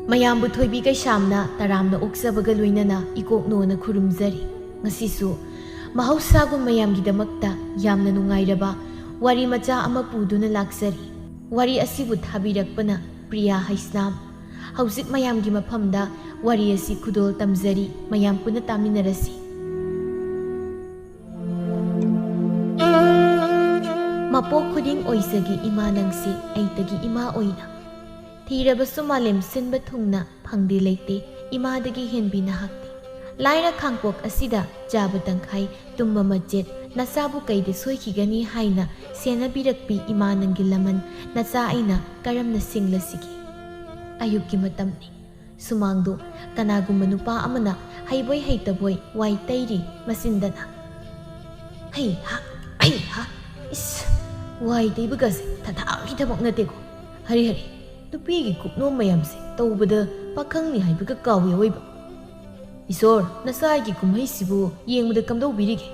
ꯃꯌꯥꯝꯕꯨ ꯊꯣꯏꯕꯤ ꯀꯩꯁꯥꯝꯅ ꯇꯔꯥꯝꯅ ꯑꯣꯛꯆꯕꯒ ꯂꯣꯏꯅꯅ ꯏꯀꯣꯛꯅꯣꯅ ꯈꯨꯔꯨꯝꯖꯔꯤ꯫ ꯉꯁꯤꯁꯨ ꯃꯍꯧꯁꯥꯒꯨꯝ ꯃꯌꯥꯝꯒꯤꯗꯃꯛꯇ ꯌꯥꯝꯅ ꯅꯨꯡꯉꯥꯏꯔꯕ ꯋꯥꯔꯤ ꯃꯆꯥ ꯑꯃ ꯄꯨꯗꯨꯅ ꯂꯥꯛꯆꯔꯤ꯫ ꯋꯥꯔꯤ ꯑꯁꯤꯕꯨ ꯊꯥꯕꯤꯔꯛꯄꯅ ꯄ꯭ꯔꯤꯌꯥ ꯍꯩꯁꯅꯥꯝ꯫ ꯍꯧꯖꯤꯛ ꯃꯌꯥꯝꯒꯤ ꯃꯐꯝꯗ ꯋꯥꯔꯤ ꯑꯁꯤ ꯈꯨꯗꯣꯜ ꯇꯝꯖꯔꯤ, ꯃꯌꯥꯝ ꯄꯨꯟꯅ ꯇꯥꯃꯤꯟꯅꯔꯁꯤ꯫ ꯃꯄꯣꯛ ꯈꯨꯗꯤꯡ ꯑꯣꯏꯖꯒꯤ ꯏꯃꯥ ꯅꯪꯁꯤ ꯑꯩꯇꯒꯤ ꯏꯃꯥ ꯑꯣꯏꯅ, ꯊꯤꯔꯕꯁꯨ ꯃꯥꯂꯦꯝ ꯁꯤꯟꯕ ꯊꯨꯡꯅ ꯐꯪꯗꯦ ꯂꯩꯇꯦ ꯏꯃꯥꯗꯒꯤ ꯍꯦꯟꯕꯤ ꯅꯍꯥꯛꯇꯤ꯫ ꯂꯥꯏꯔ ꯈꯥꯡꯄꯣꯛ ꯑꯁꯤꯗ ꯆꯥꯕ ꯇꯪꯈꯥꯏ ꯇꯨꯝꯕ ꯃꯆꯦꯠ ꯅꯆꯥꯕꯨ ꯀꯩꯗ ꯁꯣꯏꯈꯤꯒꯅꯤ ꯍꯥꯏꯅ ꯁꯦꯟꯅꯕꯤꯔꯛꯄꯤ ꯏꯃꯥ ꯅꯪꯒꯤ ꯂꯃꯟ ꯅꯆꯥ ꯑꯩꯅ ꯀꯔꯝꯅ ꯁꯤꯡꯂꯁꯤꯒꯦ꯫ ꯑꯌꯨꯛꯀꯤ ꯃꯇꯝꯅꯤ꯫ ꯁꯨꯃꯥꯡꯗꯣ ꯀꯅꯥꯒꯨꯝꯕ ꯅꯨꯄꯥ ꯑꯃꯅ ꯍꯩꯕꯣꯏ ꯍꯩꯇꯕꯣꯏ ꯋꯥꯏ ꯇꯩꯔꯤ ꯃꯆꯤꯟꯗꯅ꯫ ꯍꯩꯍꯥ ꯍꯩꯍꯥ, ꯏꯁ ꯋꯥꯏ ꯇꯩꯕꯒꯁꯦ ꯊꯊꯥꯒꯤ ꯊꯕꯛ ꯅꯠꯇꯦꯀꯣ꯫ ꯍꯔꯤ ꯍꯔꯤ, ꯅꯨꯄꯤꯒꯤ ꯀꯨꯞꯅꯣꯝ ꯃꯌꯥꯝꯁꯦ ꯇꯧꯕꯗ ꯄꯥꯈꯪꯅꯤ ꯍꯥꯏꯕꯒ ꯀꯥꯎꯏ ꯑꯋꯣꯏꯕ꯫ ꯏꯁꯣꯔ, ꯅꯆꯥꯒꯤ ꯀꯨꯝꯍꯩꯁꯤꯕꯨ ꯌꯦꯡꯕꯗ ꯀꯝꯗꯧꯕꯤꯔꯤꯒꯦ?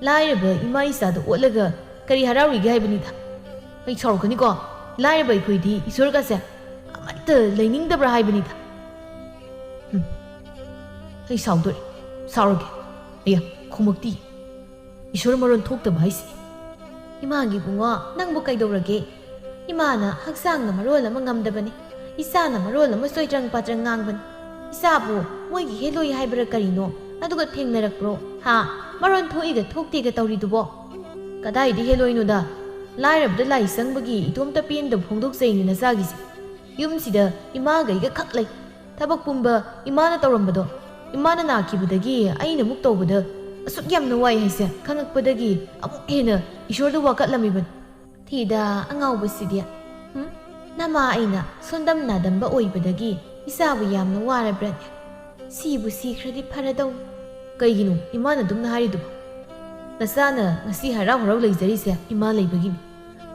ꯂꯥꯏꯔꯕ ꯏꯃꯥ ꯏꯆꯥꯗ ꯑꯣꯠꯂꯒ ꯀꯔꯤ ꯍꯔꯥꯎꯔꯤꯒꯦ ꯍꯥꯏꯕꯅꯤꯗ꯫ ꯑꯩ ꯁꯥꯎꯔꯛꯀꯅꯤꯀꯣ, ꯂꯥꯏꯔꯕ ꯑꯩꯈꯣꯏꯗꯤ ꯏꯁꯣꯔꯒꯁꯦ ꯑꯃꯠꯇ ꯂꯩꯅꯤꯡꯗꯕ꯭ꯔꯥ ꯍꯥꯏꯕꯅꯤꯗ꯫ ꯑꯩ ꯁꯥꯎꯗꯣꯔꯦ, ꯁꯥꯎꯔꯒꯦ꯫ ꯑꯌꯥ, ꯈꯨꯃꯛꯇꯤ ꯏꯁꯣꯔ ꯃꯔꯣꯟ ꯊꯣꯛꯇꯕ ꯍꯥꯏꯁꯤ꯫ ꯏꯃꯥꯒꯤ ꯕꯨꯡꯉꯣ, ꯅꯪꯕꯨ ꯀꯩꯗꯧꯔꯒꯦ? ꯏꯃꯥꯅ ꯍꯛꯆꯥꯡꯅ ꯃꯔꯣꯜ ꯑꯃ ꯉꯝꯗꯕꯅꯤ, ꯏꯆꯥꯅ ꯃꯔꯣꯜ ꯑꯃ ꯆꯣꯏꯇ꯭ꯔꯪ ꯄꯥꯇ꯭ꯔꯪ ꯉꯥꯡꯕꯅꯤ꯫ ꯏꯆꯥꯕꯨ ꯃꯣꯏꯒꯤ ꯍꯦꯂꯣꯏ ꯍꯥꯏꯕ꯭ꯔꯥ ꯀꯔꯤꯅꯣ ꯑꯗꯨꯒ ꯊꯦꯡꯅꯔꯛꯄ꯭ꯔꯣ? ꯍꯥ, ꯃꯔꯣꯟ ꯊꯣꯛꯏꯒ ꯊꯣꯛꯇꯦꯒ ꯇꯧꯔꯤꯗꯨꯕꯣ? ꯀꯗꯥꯏꯗꯤ ꯍꯦꯂꯣꯏꯅꯣꯗ, ꯂꯥꯏꯔꯕꯗ ꯂꯥꯏ ꯆꯪꯕꯒꯤ ꯏꯇꯣꯝꯇ ꯄꯦꯟꯗꯕ ꯐꯣꯡꯗꯣꯛꯆꯩꯅꯤ ꯅꯆꯥꯒꯤꯁꯦ꯫ ꯌꯨꯝꯁꯤꯗ ꯏꯃꯥꯒꯩꯒ ꯈꯛ ꯂꯩ, ꯊꯕꯛ ꯄꯨꯝꯕ ꯏꯃꯥꯅ ꯇꯧꯔꯝꯕꯗꯣ ꯏꯃꯥꯅ ꯅꯥꯈꯤꯕꯗꯒꯤ ꯑꯩꯅ ꯑꯃꯨꯛ ꯇꯧꯕꯗ ꯑꯁꯨꯛ ꯌꯥꯝꯅ ꯋꯥꯏ ꯍꯥꯏꯁꯦ ꯈꯪꯉꯛꯄꯗꯒꯤ ꯑꯃꯨꯛ ꯍꯦꯟꯅ ꯏꯁꯣꯔꯗ ꯋꯥꯀꯠꯂꯝꯃꯤꯕꯅꯤ꯫ ꯊꯤꯗ ꯑꯉꯥꯎꯕꯁꯤꯗꯤ, ꯅꯃꯥ ꯑꯩꯅ ꯁꯣꯟꯗꯝ ꯅꯥꯗꯝꯕ ꯑꯣꯏꯕꯗꯒꯤ ꯏꯆꯥꯕꯨ ꯌꯥꯝꯅ ꯋꯥꯔꯕ꯭ꯔꯅꯦ? ꯁꯤꯕꯨ ꯁꯤꯈ꯭ꯔꯗꯤ ꯐꯔꯗꯧꯅꯤ꯫ ꯀꯩꯒꯤꯅꯣ ꯏꯃꯥꯅ ꯑꯗꯨꯝꯅ ꯍꯥꯏꯔꯤꯗꯨꯕꯣ? ꯅꯆꯥꯅ ꯉꯁꯤ ꯍꯔꯥꯎ ꯍꯔꯥꯎ ꯂꯩꯖꯔꯤꯁꯦ ꯏꯃꯥ ꯂꯩꯕꯒꯤꯅꯤ꯫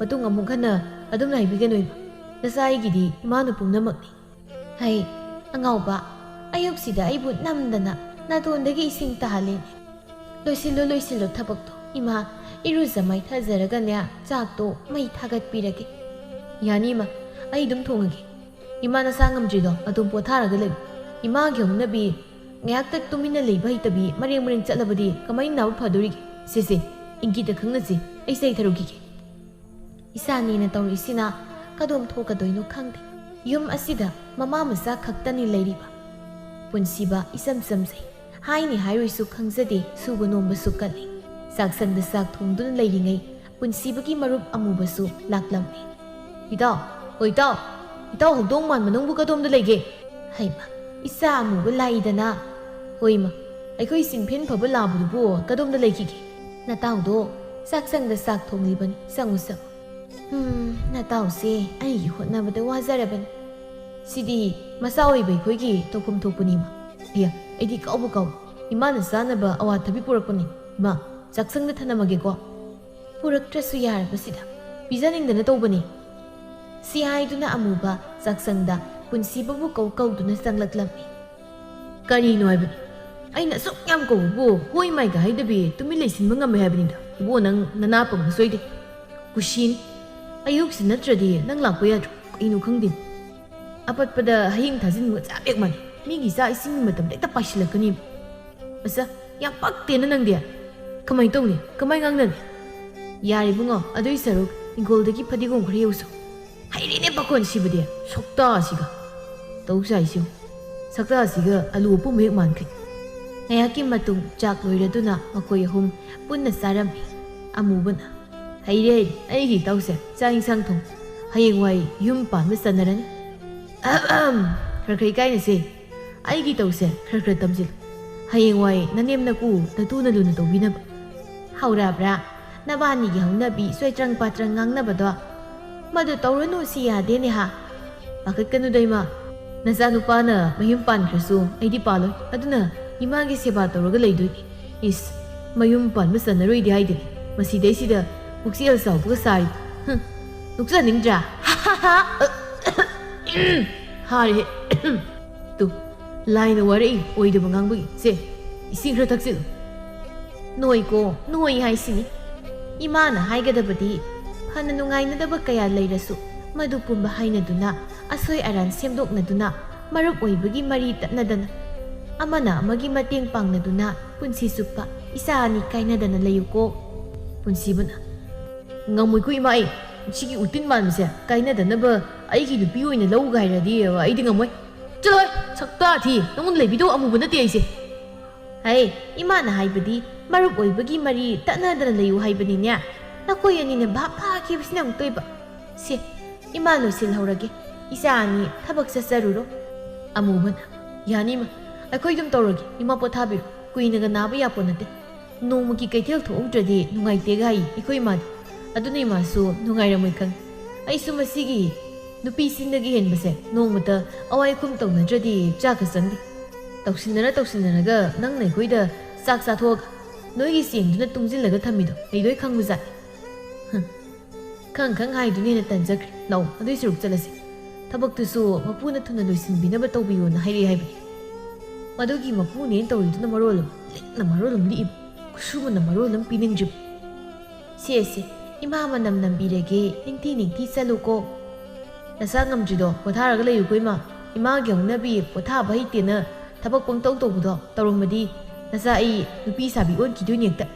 ꯃꯇꯨꯡ ꯑꯃꯨꯛ ꯍꯟꯅ ꯑꯗꯨꯝꯅ ꯍꯥꯏꯕꯤꯒꯅꯣꯏꯕ, ꯅꯆꯥ ꯑꯩꯒꯤꯗꯤ ꯏꯃꯥꯅ ꯄꯨꯝꯅꯃꯛꯅꯤ꯫ ꯍꯩ ꯑꯉꯥꯎꯕ, ꯑꯌꯨꯛꯁꯤꯗ ꯑꯩꯕꯨ ꯅꯝꯗꯅ ꯅꯥꯇꯣꯟꯗꯒꯤ ꯏꯁꯤꯡ ꯇꯥꯍꯜꯂꯦꯅꯦ꯫ ꯂꯣꯏꯁꯤꯜꯂꯣ ꯂꯣꯏꯁꯤꯜꯂꯣ ꯊꯕꯛꯇꯣ, ꯏꯃꯥ ꯏꯔꯨꯖ ꯃꯥꯏꯊꯖꯔꯒꯅꯦ ꯆꯥꯛꯇꯣ ꯃꯩ ꯊꯥꯒꯠꯄꯤꯔꯒꯦ꯫ ꯌꯥꯅꯤ ꯏꯃꯥ, ꯑꯩ ꯑꯗꯨꯝ ꯊꯣꯡꯉꯒꯦ꯫ ꯏꯃꯥ ꯅꯆꯥ ꯉꯝꯗ꯭ꯔꯤꯗꯣ ꯑꯗꯨꯝ ꯄꯣꯊꯥꯔꯒ ꯂꯩꯌꯨ꯫ ꯏꯃꯥꯒꯤ ꯍꯧꯅꯕꯤ ꯉꯥꯏꯍꯥꯛꯇ ꯇꯨꯃꯤꯟꯅ ꯂꯩꯕ ꯍꯩꯇꯕꯤ ꯃꯔꯦꯡ ꯃꯔꯦꯡ ꯆꯠꯂꯕꯗꯤ ꯀꯃꯥꯏꯅ ꯅꯥꯕ ꯐꯗꯣꯔꯤꯒꯦ? ꯁꯦ ꯏꯪꯒꯤꯇ ꯈꯪꯅꯁꯤ, ꯑꯩ ꯆꯩꯊꯔꯨꯈꯤꯒꯦ꯫ ꯏꯆꯥꯅꯦꯅ ꯇꯧꯔꯤꯁꯤꯅ ꯀꯗꯣꯝ ꯊꯣꯛꯀꯗꯣꯏꯅꯣ ꯈꯪꯗꯦ꯫ ꯌꯨꯝ ꯑꯁꯤꯗ ꯃꯃꯥ ꯃꯆꯥ ꯈꯛꯇꯅꯤ ꯂꯩꯔꯤꯕ꯫ ꯄꯨꯟꯁꯤꯕ ꯏꯆꯝ ꯆꯝꯖꯩ, ꯍꯥꯏꯅꯤ ꯍꯥꯏꯔꯣꯏꯁꯨ ꯈꯪꯖꯗꯦ, ꯁꯨꯕ ꯅꯣꯝꯕꯁꯨ ꯀꯜꯂꯤ꯫ ꯆꯥꯛꯁꯪꯗ ꯆꯥꯛ ꯊꯣꯡꯗꯨꯅ ꯂꯩꯔꯤꯉꯩ ꯄꯨꯟꯁꯤꯕꯒꯤ ꯃꯔꯨꯞ ꯑꯃꯨꯕꯁꯨ ꯂꯥꯛꯂꯝꯃꯤ꯫ ꯏꯇꯥꯎ, ꯑꯣ ꯏꯇꯥꯎ, ꯏꯇꯥꯎ ꯍꯧꯗꯣꯡ ꯃꯥꯟꯕ ꯅꯪꯕꯨ ꯀꯗꯣꯝꯗ ꯂꯩꯒꯦ? ꯍꯩꯃ, ꯏꯆꯥ ꯑꯃꯨꯕ ꯂꯥꯛꯏꯗꯅ꯫ ꯍꯣꯏꯃ, ꯑꯩꯈꯣꯏ ꯆꯤꯡꯐꯦꯟ ꯐꯕ ꯂꯥꯕꯗꯨꯕꯨ ꯀꯗꯣꯝꯗ ꯂꯩꯈꯤꯒꯦ? ꯅꯇꯥꯎꯗꯣ ꯆꯥꯛꯁꯪꯗ ꯆꯥꯛ ꯊꯣꯡꯂꯤꯕꯅꯤ, ꯆꯪꯉꯨ ꯆꯪꯉꯨ꯫ ꯅꯇꯥꯎꯁꯦ ꯑꯩꯒꯤ ꯍꯣꯠꯅꯕꯗ ꯋꯥꯖꯔꯕꯅꯤ꯫ ꯁꯤꯗꯤ ꯃꯆꯥ ꯑꯣꯏꯕ ꯑꯩꯈꯣꯏꯒꯤ ꯇꯧꯐꯝ ꯊꯣꯛꯄꯅꯤꯃ꯫ ꯑꯌꯥ, ꯑꯩꯗꯤ ꯀꯥꯎꯕ ꯀꯥꯎꯏ, ꯏꯃꯥꯅ ꯆꯥꯅꯕ ꯑꯋꯥꯊꯕꯤ ꯄꯨꯔꯛꯄꯅꯤ꯫ ꯏꯃꯥ, ꯆꯥꯛꯁꯪꯗ ꯊꯅꯝꯃꯒꯦꯀꯣ? ꯄꯨꯔꯛꯇ꯭ꯔꯁꯨ ꯌꯥꯔꯕꯁꯤꯗ, ꯄꯤꯖꯅꯤꯡꯗꯅ ꯇꯧꯕꯅꯤ꯫ ꯁꯤ ꯍꯥꯏꯗꯨꯅ ꯑꯃꯨꯕ ꯆꯥꯛꯁꯪꯗ ꯄꯨꯟꯁꯤꯕꯕꯨ ꯀꯧꯗꯨꯅ ꯆꯪꯂꯛꯂꯝꯃꯤ꯫ ꯀꯔꯤꯅꯣ ꯍꯥꯏꯕꯅꯤ? ꯑꯩꯅ ꯑꯁꯨꯛ ꯌꯥꯝ ꯀꯧꯕꯕꯨ ꯍꯣꯏ ꯃꯥꯏꯒ ꯍꯥꯏꯗꯕꯤ ꯇꯨꯃꯤꯟ ꯂꯩꯁꯤꯟꯕ ꯉꯝꯃꯦ ꯍꯥꯏꯕꯅꯤꯗ꯫ ꯏꯕꯣ, ꯅꯪ ꯅꯅꯥ ꯄꯪꯕ ꯁꯣꯏꯗꯦ꯫ ꯀꯨꯁꯤꯅꯤ, ꯑꯌꯨꯛꯁꯤ ꯅꯠꯇ꯭ꯔꯗꯤ ꯅꯪ ꯂꯥꯛꯄ ꯌꯥꯗ꯭ꯔꯣ? ꯀꯩꯅꯣ ꯈꯪꯗꯦ, ꯑꯄꯠꯄꯗ ꯍꯌꯤꯡ ꯊꯥꯖꯤꯟꯕꯒ ꯆꯞ ꯍꯦꯛ ꯃꯥꯟꯅꯩ꯫ ꯃꯤꯒꯤ ꯆꯥꯛ ꯏꯁꯤꯡꯒꯤ ꯃꯇꯝꯗ ꯍꯦꯛꯇ ꯄꯥꯏꯁꯤꯜꯂꯛꯀꯅꯤ꯫ ꯑꯁ, ꯌꯥꯝ ꯄꯛꯇꯦꯅ ꯅꯪꯗꯤ꯫ ꯀꯃꯥꯏꯅ ꯇꯧꯅꯤ? ꯀꯃꯥꯏꯅ ꯉꯥꯡꯅꯅꯤ? ꯌꯥꯔꯤꯕꯨꯡꯉꯣ, ꯑꯗꯨꯏ ꯁꯔꯨꯛ ꯏꯪꯈꯣꯜꯗꯒꯤ ꯐꯗꯤꯒꯣꯝ ꯈꯔ ꯌꯧꯁꯨ꯫ ꯍꯩꯔꯦꯅꯦ ꯄꯥꯈꯣꯟ ꯁꯤꯕꯗꯤ, ꯁꯛꯇꯥꯁꯤꯒ ꯇꯧꯁꯥꯏꯁꯤꯌꯨ꯫ ꯁꯛꯇꯥꯁꯤꯒ ꯑꯂꯨ ꯑꯄꯨꯝꯕ ꯍꯦꯛ ꯃꯥꯟꯈ꯭ꯔꯦ꯫ ꯉꯥꯏꯍꯥꯛꯀꯤ ꯃꯇꯨꯡ ꯆꯥꯛ ꯂꯣꯏꯔꯗꯨꯅ ꯃꯈꯣꯏ ꯑꯍꯨꯝ ꯄꯨꯟꯅ ꯆꯥꯔꯝꯃꯤ꯫ ꯑꯃꯨꯕꯅ, ꯍꯩꯔꯦ ꯑꯩꯒꯤ ꯏꯇꯥꯎꯁꯦ ꯆꯥꯛ ꯏꯟꯁꯥꯡ ꯊꯣꯡ, ꯍꯌꯦꯡꯋꯥꯏ ꯌꯨꯝ ꯄꯥꯟꯕ ꯆꯟꯅꯔꯅꯤ꯫ ꯈꯔ ꯈꯔ ꯏꯀꯥꯏꯅꯁꯦ, ꯑꯩꯒꯤ ꯇꯧꯁꯦꯈꯔ ꯈꯔ ꯇꯝꯁꯤꯜꯂꯨ, ꯍꯌꯦꯡꯋꯥꯏ ꯅꯅꯦꯝ ꯅꯀꯨ ꯅꯇꯨꯅ ꯂꯨꯅ ꯇꯧꯕꯤꯅꯕ꯫ ꯍꯧꯔꯕ꯭ꯔꯥ ꯅꯕꯥꯅꯤꯒꯤ ꯍꯧꯅꯕꯤ ꯆꯣꯏꯇ꯭ꯔꯪ ꯄꯥꯇ꯭ꯔꯪ ꯉꯥꯡꯅꯕꯗꯣ? ꯃꯗꯨ ꯇꯧꯔꯅꯨ ꯁꯤ ꯌꯥꯗꯦꯅꯦ ꯍꯥ꯫ ꯄꯥꯈꯠꯀꯅꯨꯗ ꯏꯃꯥ, ꯅꯆꯥꯅꯨꯄꯥꯅ ꯃꯌꯨꯝ ꯄꯥꯟꯈ꯭ꯔꯁꯨ ꯑꯩꯗꯤ ꯄꯥꯜꯂꯣꯏ, ꯑꯗꯨꯅ ꯏꯃꯥꯒꯤ ꯁꯦꯕꯥ ꯇꯧꯔꯒ ꯂꯩꯗꯣꯏꯅꯤ꯫ ꯏꯁ, ꯃꯌꯨꯝ ꯄꯥꯟꯕ ꯆꯟꯅꯔꯣꯏꯗꯤ ꯍꯥꯏꯗꯦ, ꯃꯁꯤꯗꯩꯁꯤꯗ ꯄꯨꯛꯆꯦꯜ ꯆꯥꯎꯕꯒ ꯁꯥꯔꯤ꯫ ꯅꯣꯛꯆꯅꯤꯡꯗ꯭ꯔꯥ? ꯍꯥꯔꯦ ꯇꯨ, ꯂꯥꯏꯅ ꯋꯥꯔꯛꯏ ꯑꯣꯏꯗꯕ ꯉꯥꯡꯕꯒꯤ꯫ ꯁꯦ, ꯏꯁꯤꯡ ꯈꯔ ꯊꯛꯆꯤꯜꯂꯨ꯫ Noiko, noi haisini. Imana haigadabadi, hana nungainadaba kaya leirasu, madu pumba hainaduna, asoi aran semdoknaduna, marup oibagi mari tatnadana. Amana amagi mateng pangnaduna, punsi supa, isa ani kainadana layuko. Punsi bana. Ngamoy ko ima ay, sige utin man siya, kainadanaba, ay kinupi oy na lau gaira di, ay di ngamoy. Chaloy, sakta thi, namun laybido amuba na ti ay si. Hay, imana haibadi, marup oibagi mari tatnadana layu haibani niya. Nakoy ani na bapa kibis na ang toy ba? Si, imano silhaurage, isa ani tabag sa saruro. Amuba na, yani ma. Ako'y dum tawragi, ima po tabiro, kuy naganaba yapo natin. Nung magkikaitil to umdradi, nungay tegay, iko'y mad. Adunay maso, nungay ramoy kang. Ay sumasigi, nupisin nagihin base, nung mata, away kumtaw na dradi, tsakasandi. Tawsin na ga, nang na'y da, saksa tuwag. Noy gising doon na tungzilaga tamido, ay do'y kang muzat. Kang hay doon na tanzagri, naw, ado'y suruk talasi. Tabag tuso, mapuna to na luisin binabataw biyo na hayri-hayri. Madugi mapuni ang tawid na marolam liib, kusuma na marolam pinangjib. Siyesi, imama nam birege, ningti sa luko. Nasangam judo, potaraga layo ko ima gyang nabi, potaba hiti na, tabag pang tawdo, tarumadi, nasa ay, nupi sabi on kido niyagta.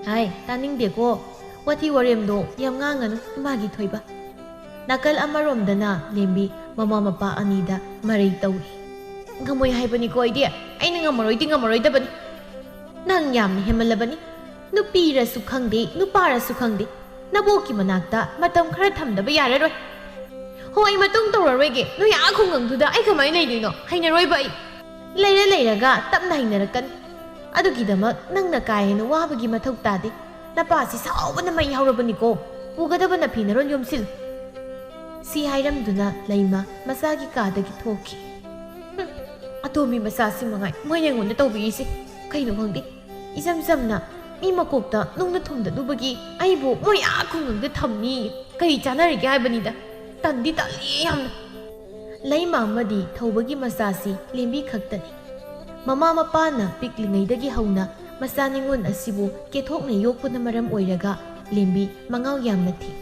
Ay, taning de ko, wati warem do, yam nga no, imagi toy ba? Nakal amarom da na, lembi, mamamapa anida, maray tawi. Ngamoy haibani ko idea, ay nangamoy dabani. Nang yam ni hemalabani, nupira sukhangde, nupara sukhangde, naboki manakta, matam kara thamdaba yararoy. Hoy matung tawraroyge, no ya khungangduda ay kamay laydoino, hainaroy ba ay. Layraga, tapna hainarakan. Adugidamak, nang nakaya na wabagi mathaw tade, napasi sawa na may haurabani ko, pugadaba na pinaron yumsil. Si Hiram-duna, layma, masagi kadagi thoki. Atomi masasi mga moy nang na tawbisi kay no hangdi isam-sam na mi makopta nung nathumda dubagi ay bo moy akong ng thamni kay chanari kay banida tandi tali yam lay mamadi thawbagi masasi lembi khaktani mama mapa na piklingay dagi hauna masaningon asibu kethok na yokpo na maram oiraga lembi mangaw yam nathi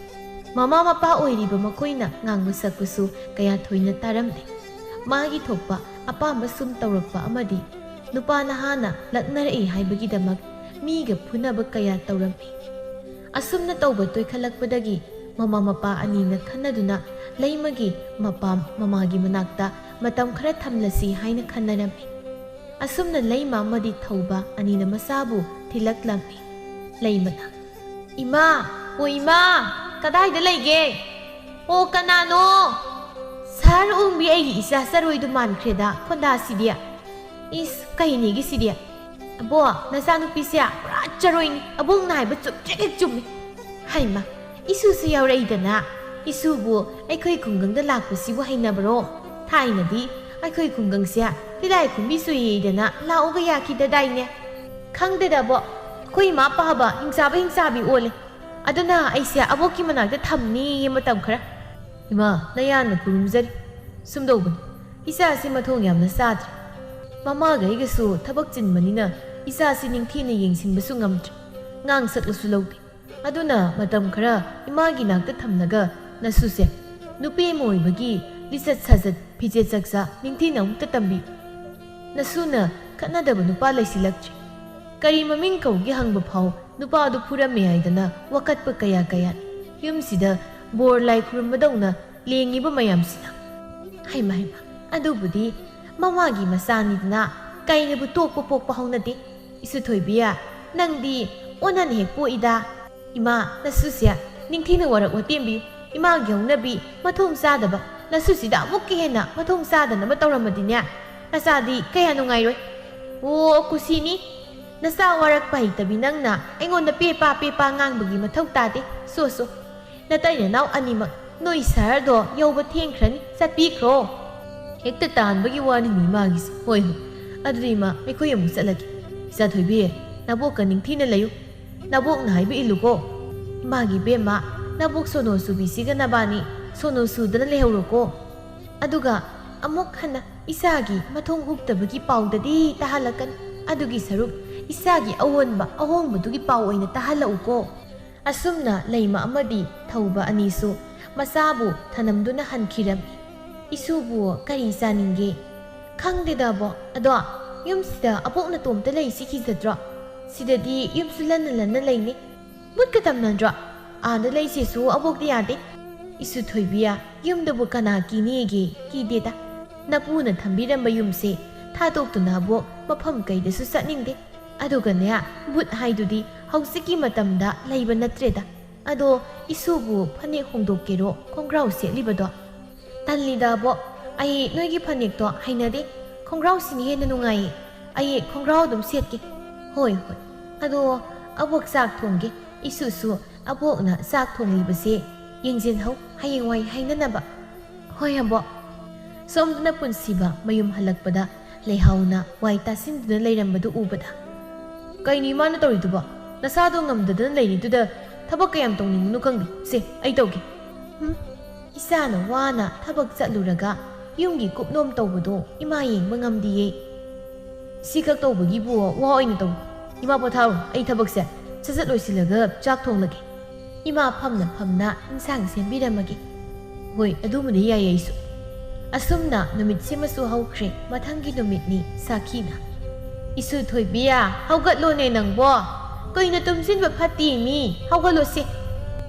mama mapa oiriba makoyna ngangma sakpusu kaya thoina taramde magi thokpa apamba sum tawrakpa amadi nupa na hana latnarai haibagidamag miga phunaba kaya tawrami asum na tawba toy khalakpadagi mama mapa ani na khanaduna laimagi mapam mamagi manakta matam khara thamlasi haina khanarami asum na laima madi thawba ani na masabu thilaklami laimana ima o ima kadai da laige o kanano Sar umbi ay isa saroy duman kreda konda sidia. Is kahini gi sidia. Abo nasanu pisya racharoy ni abong nai ba chup chik chum. Hay ma isu siyaw ray dana. Isu bu ay koy kunggang da lakpo sibu hay na bro. Thai na di ay koy kunggang siya. Tilay kumbi suyi dana lao ga yaki da dai ne. Kang da bo koy ma pa ba hingsabi ole. Aduna ay siya aboki manag da thamni matam khara. Ima, nayan na kurumzari. Sumdawban, isa si mathong yam na sadri. Mama gay gaso tabak manina, isa si ningti na yingsin baso ngamdra. Ngang satlasu lawdi. Aduna matam kara, imagi nagtatamnaga, nasusya. Nupi mo ibagi, lisat sazat, pijet saksa, ningti na tatambi. Nasuna, kanadaba nupalay silakchi. Kari maming kaugi hang bapaw, nupado pura mayay na, wakat pa kaya-kayat. Yung sida, borlay kurumadaw na, liyangi ba mayam sila. Hay mahima, adubudi, mamagi masani na, kaya na butok pupok na di. Isutoy biya, nang di, onan hekpo ida. Ima, nasusya, ningti na warak watimbi, ima gyong nabi, matong sada ba, nasusida mukihena, matong sada na matawramadin niya. Nasadi, kaya no ngayon. Oo, ako sini. Nasa warak pahitabi nang na, ingon na pipa ngang bagi mataw tati, suso. Natay na naw animak, no isardo, yaw ba tiyengkran, sa pikro. Hektataan bagi wani mi magis, hoy ho. Adrima, may kuya mo sa lagi. Isa to'y biye, nabok ka ning tinalayo. Nabok na haibi iluko. Magi bema, nabok sono subisi ka na bani, sono suda na lehuro ko. Aduga, amok ka na, isagi, matong hukta bagi pawda di tahalakan. Adugi saruk, ꯏꯁꯥꯒꯤ ꯑꯍꯣꯡꯕꯗꯨꯒꯤ ꯄꯥꯎ ꯑꯣꯏꯅ ꯇꯥꯍꯜꯂꯛꯎꯀꯣ. ꯑꯁꯨꯝꯅ ꯂꯩꯃ ꯑꯃꯗꯤ ꯊꯧꯕ ꯑꯅꯤꯁꯨ ꯃꯆꯥꯕꯨ ꯊꯅꯝꯗꯨꯅ ꯍꯟꯈꯤꯔꯝꯃꯤ. ꯏꯁꯨꯕꯨ ꯀꯔꯤ ꯆꯥꯅꯤꯡꯒꯦ? ꯈꯪꯗꯦꯗ ꯑꯕꯣꯛ, ꯑꯗꯣ ꯌꯨꯝꯁꯤꯗ ꯑꯕꯣꯛꯅ ꯇꯣꯝꯇ ꯂꯩꯁꯤ ꯀꯤꯖꯗ꯭ꯔꯣ? ꯁꯤꯗꯗꯤ ꯌꯨꯝꯁꯨ ꯂꯟꯅ ꯂꯩꯅꯤ. ꯃꯨꯠꯀ ꯇꯝꯅꯗ꯭ꯔꯣ? ꯑꯥꯗ ꯂꯩꯁꯤꯁꯨ ꯑꯕꯣꯛꯇꯤ ꯌꯥꯗꯦ. 이수 ꯊꯣꯏꯕꯤ야, ꯌꯨꯝꯗꯕꯨ ꯀꯅꯥ ꯀꯤꯅꯤꯒꯦ? ꯀꯤꯗꯦꯗ. ꯅꯄꯨꯅ ꯊꯝꯕꯤꯔꯝꯕ ꯌꯨꯝꯁꯦ ꯊꯥꯗꯣꯛꯇꯨꯅ ꯑꯕꯣꯛ ꯃꯐꯝ ꯀꯩꯗꯁꯨ ꯆꯠꯅꯤꯡꯗꯦ. ꯑꯗꯨꯒꯅꯦ, ꯕꯨꯠ ꯍꯥꯏꯗꯨꯗꯤ ꯍꯧꯖꯤꯛꯀꯤ ꯃꯇꯝꯗ ꯂꯩꯕ ꯅꯠꯇ꯭ꯔꯦꯗ. ꯑꯗꯣ ꯏꯁꯨꯕꯨ ꯐꯅꯦꯛ ꯍꯣꯡꯗꯣꯛꯀꯦꯔꯣ ꯈꯣꯡꯒ꯭ꯔꯥꯎ ꯁꯦꯠꯂꯤꯕꯗꯣ? ꯇꯜꯂꯤꯗ ꯑꯕꯣꯛ, ꯑꯩ ꯅꯣꯏꯒꯤ ꯐꯅꯦꯛꯇꯣ ꯍꯩꯅꯗꯦ. ꯈꯣꯡꯒ꯭ꯔꯥꯎꯁꯤꯅ ꯍꯦꯟꯅ ꯅꯨꯡꯉꯥꯏꯌꯦ. ꯑꯩ ꯈꯣꯡꯒ꯭ꯔꯥꯎ ꯑꯗꯨꯝ ꯁꯦꯠꯀꯦ. ꯍꯣꯏ. ꯑꯗꯣ ꯑꯕꯣꯛ ꯆꯥꯛ ꯊꯣꯡꯒꯦ. 이수ꯁꯨ ꯑꯕꯣꯛꯅ ꯆꯥꯛ ꯊꯣꯡꯂꯤꯕꯁꯦ ꯌꯦꯡꯖꯤꯟꯍꯧ, ꯍꯌꯦꯡꯋꯥꯏ ꯍꯩꯅꯅꯕ. ꯍꯣꯏ ꯑꯕꯣꯛ. ꯁꯣꯝꯗꯅ ꯄꯨꯟꯁꯤꯕ ꯃꯌꯨꯝ ꯍꯜꯂꯛꯄꯗ ꯂꯩꯍꯥꯎꯅ ꯋꯥꯏ ꯇꯥꯁꯤꯟꯗꯨꯅ ꯂꯩꯔꯝꯕꯗꯨ ꯎꯕꯗ, ꯀꯩꯅꯤ ꯃꯥꯅ ꯇꯧꯔꯤꯗꯨꯕꯣ? ꯅꯁꯥꯗꯣ ꯉꯝꯗꯗꯅ ꯂꯩꯔꯤꯗꯨꯗ ꯊꯕꯛ ꯀꯌꯥꯝ ꯇꯧꯅꯤꯡꯉꯨꯅꯣ ꯈꯪꯗꯦ. ꯁꯦ, ꯑꯩ ꯇꯧꯒꯦ. 이사ꯅ ꯋꯥꯅ ꯊꯕꯛ ꯆꯠꯂꯨꯔꯒ ꯌꯨꯝꯒꯤ ꯀꯨꯞꯅꯣꯝ ꯇꯧꯕꯗꯣ ꯏꯃꯥ ꯌꯦꯡꯕ ꯉꯝꯗꯤꯌꯦ. ꯁꯤꯈꯛ ꯇꯧꯕꯒꯤꯕꯨ ꯋꯥ ꯑꯣꯏꯅ ꯇꯧ. 이마 ꯄꯣꯊꯥꯔꯣ, ꯑꯩ ꯊꯕꯛꯁꯦ ꯁꯠ ꯂꯣꯏꯁꯤꯜꯂꯒ ꯆꯥꯛ ꯊꯣꯡꯂꯒꯦ. 이마 ꯐꯝꯅ ꯏꯟꯁꯥꯡ ꯁꯦꯝꯕꯤꯔꯝꯃꯒꯦ. ꯍꯣꯏ, ꯑꯗꯨꯕꯨꯗꯤ ꯌꯥꯏꯌꯦ ꯑꯩꯁꯨ. ꯑꯁꯨꯝꯅ ꯅꯨꯃꯤꯠꯁꯤꯃꯁꯨ ꯍꯧꯈ꯭ꯔꯦ. ꯃꯊꯪꯒꯤ ꯅꯨꯃꯤꯠꯅꯤ ꯁꯥꯈꯤꯅ, 이수 ꯊꯣꯏꯕꯤ야, ꯍꯧꯒꯠꯂꯣꯅꯦ ꯅꯪꯕꯣ. ꯀꯨꯏꯅ ꯇꯨꯝꯁꯤꯟꯕ ꯐꯠꯇꯦ ꯃꯤ. ꯍꯧꯒꯠꯂꯣꯁꯦ.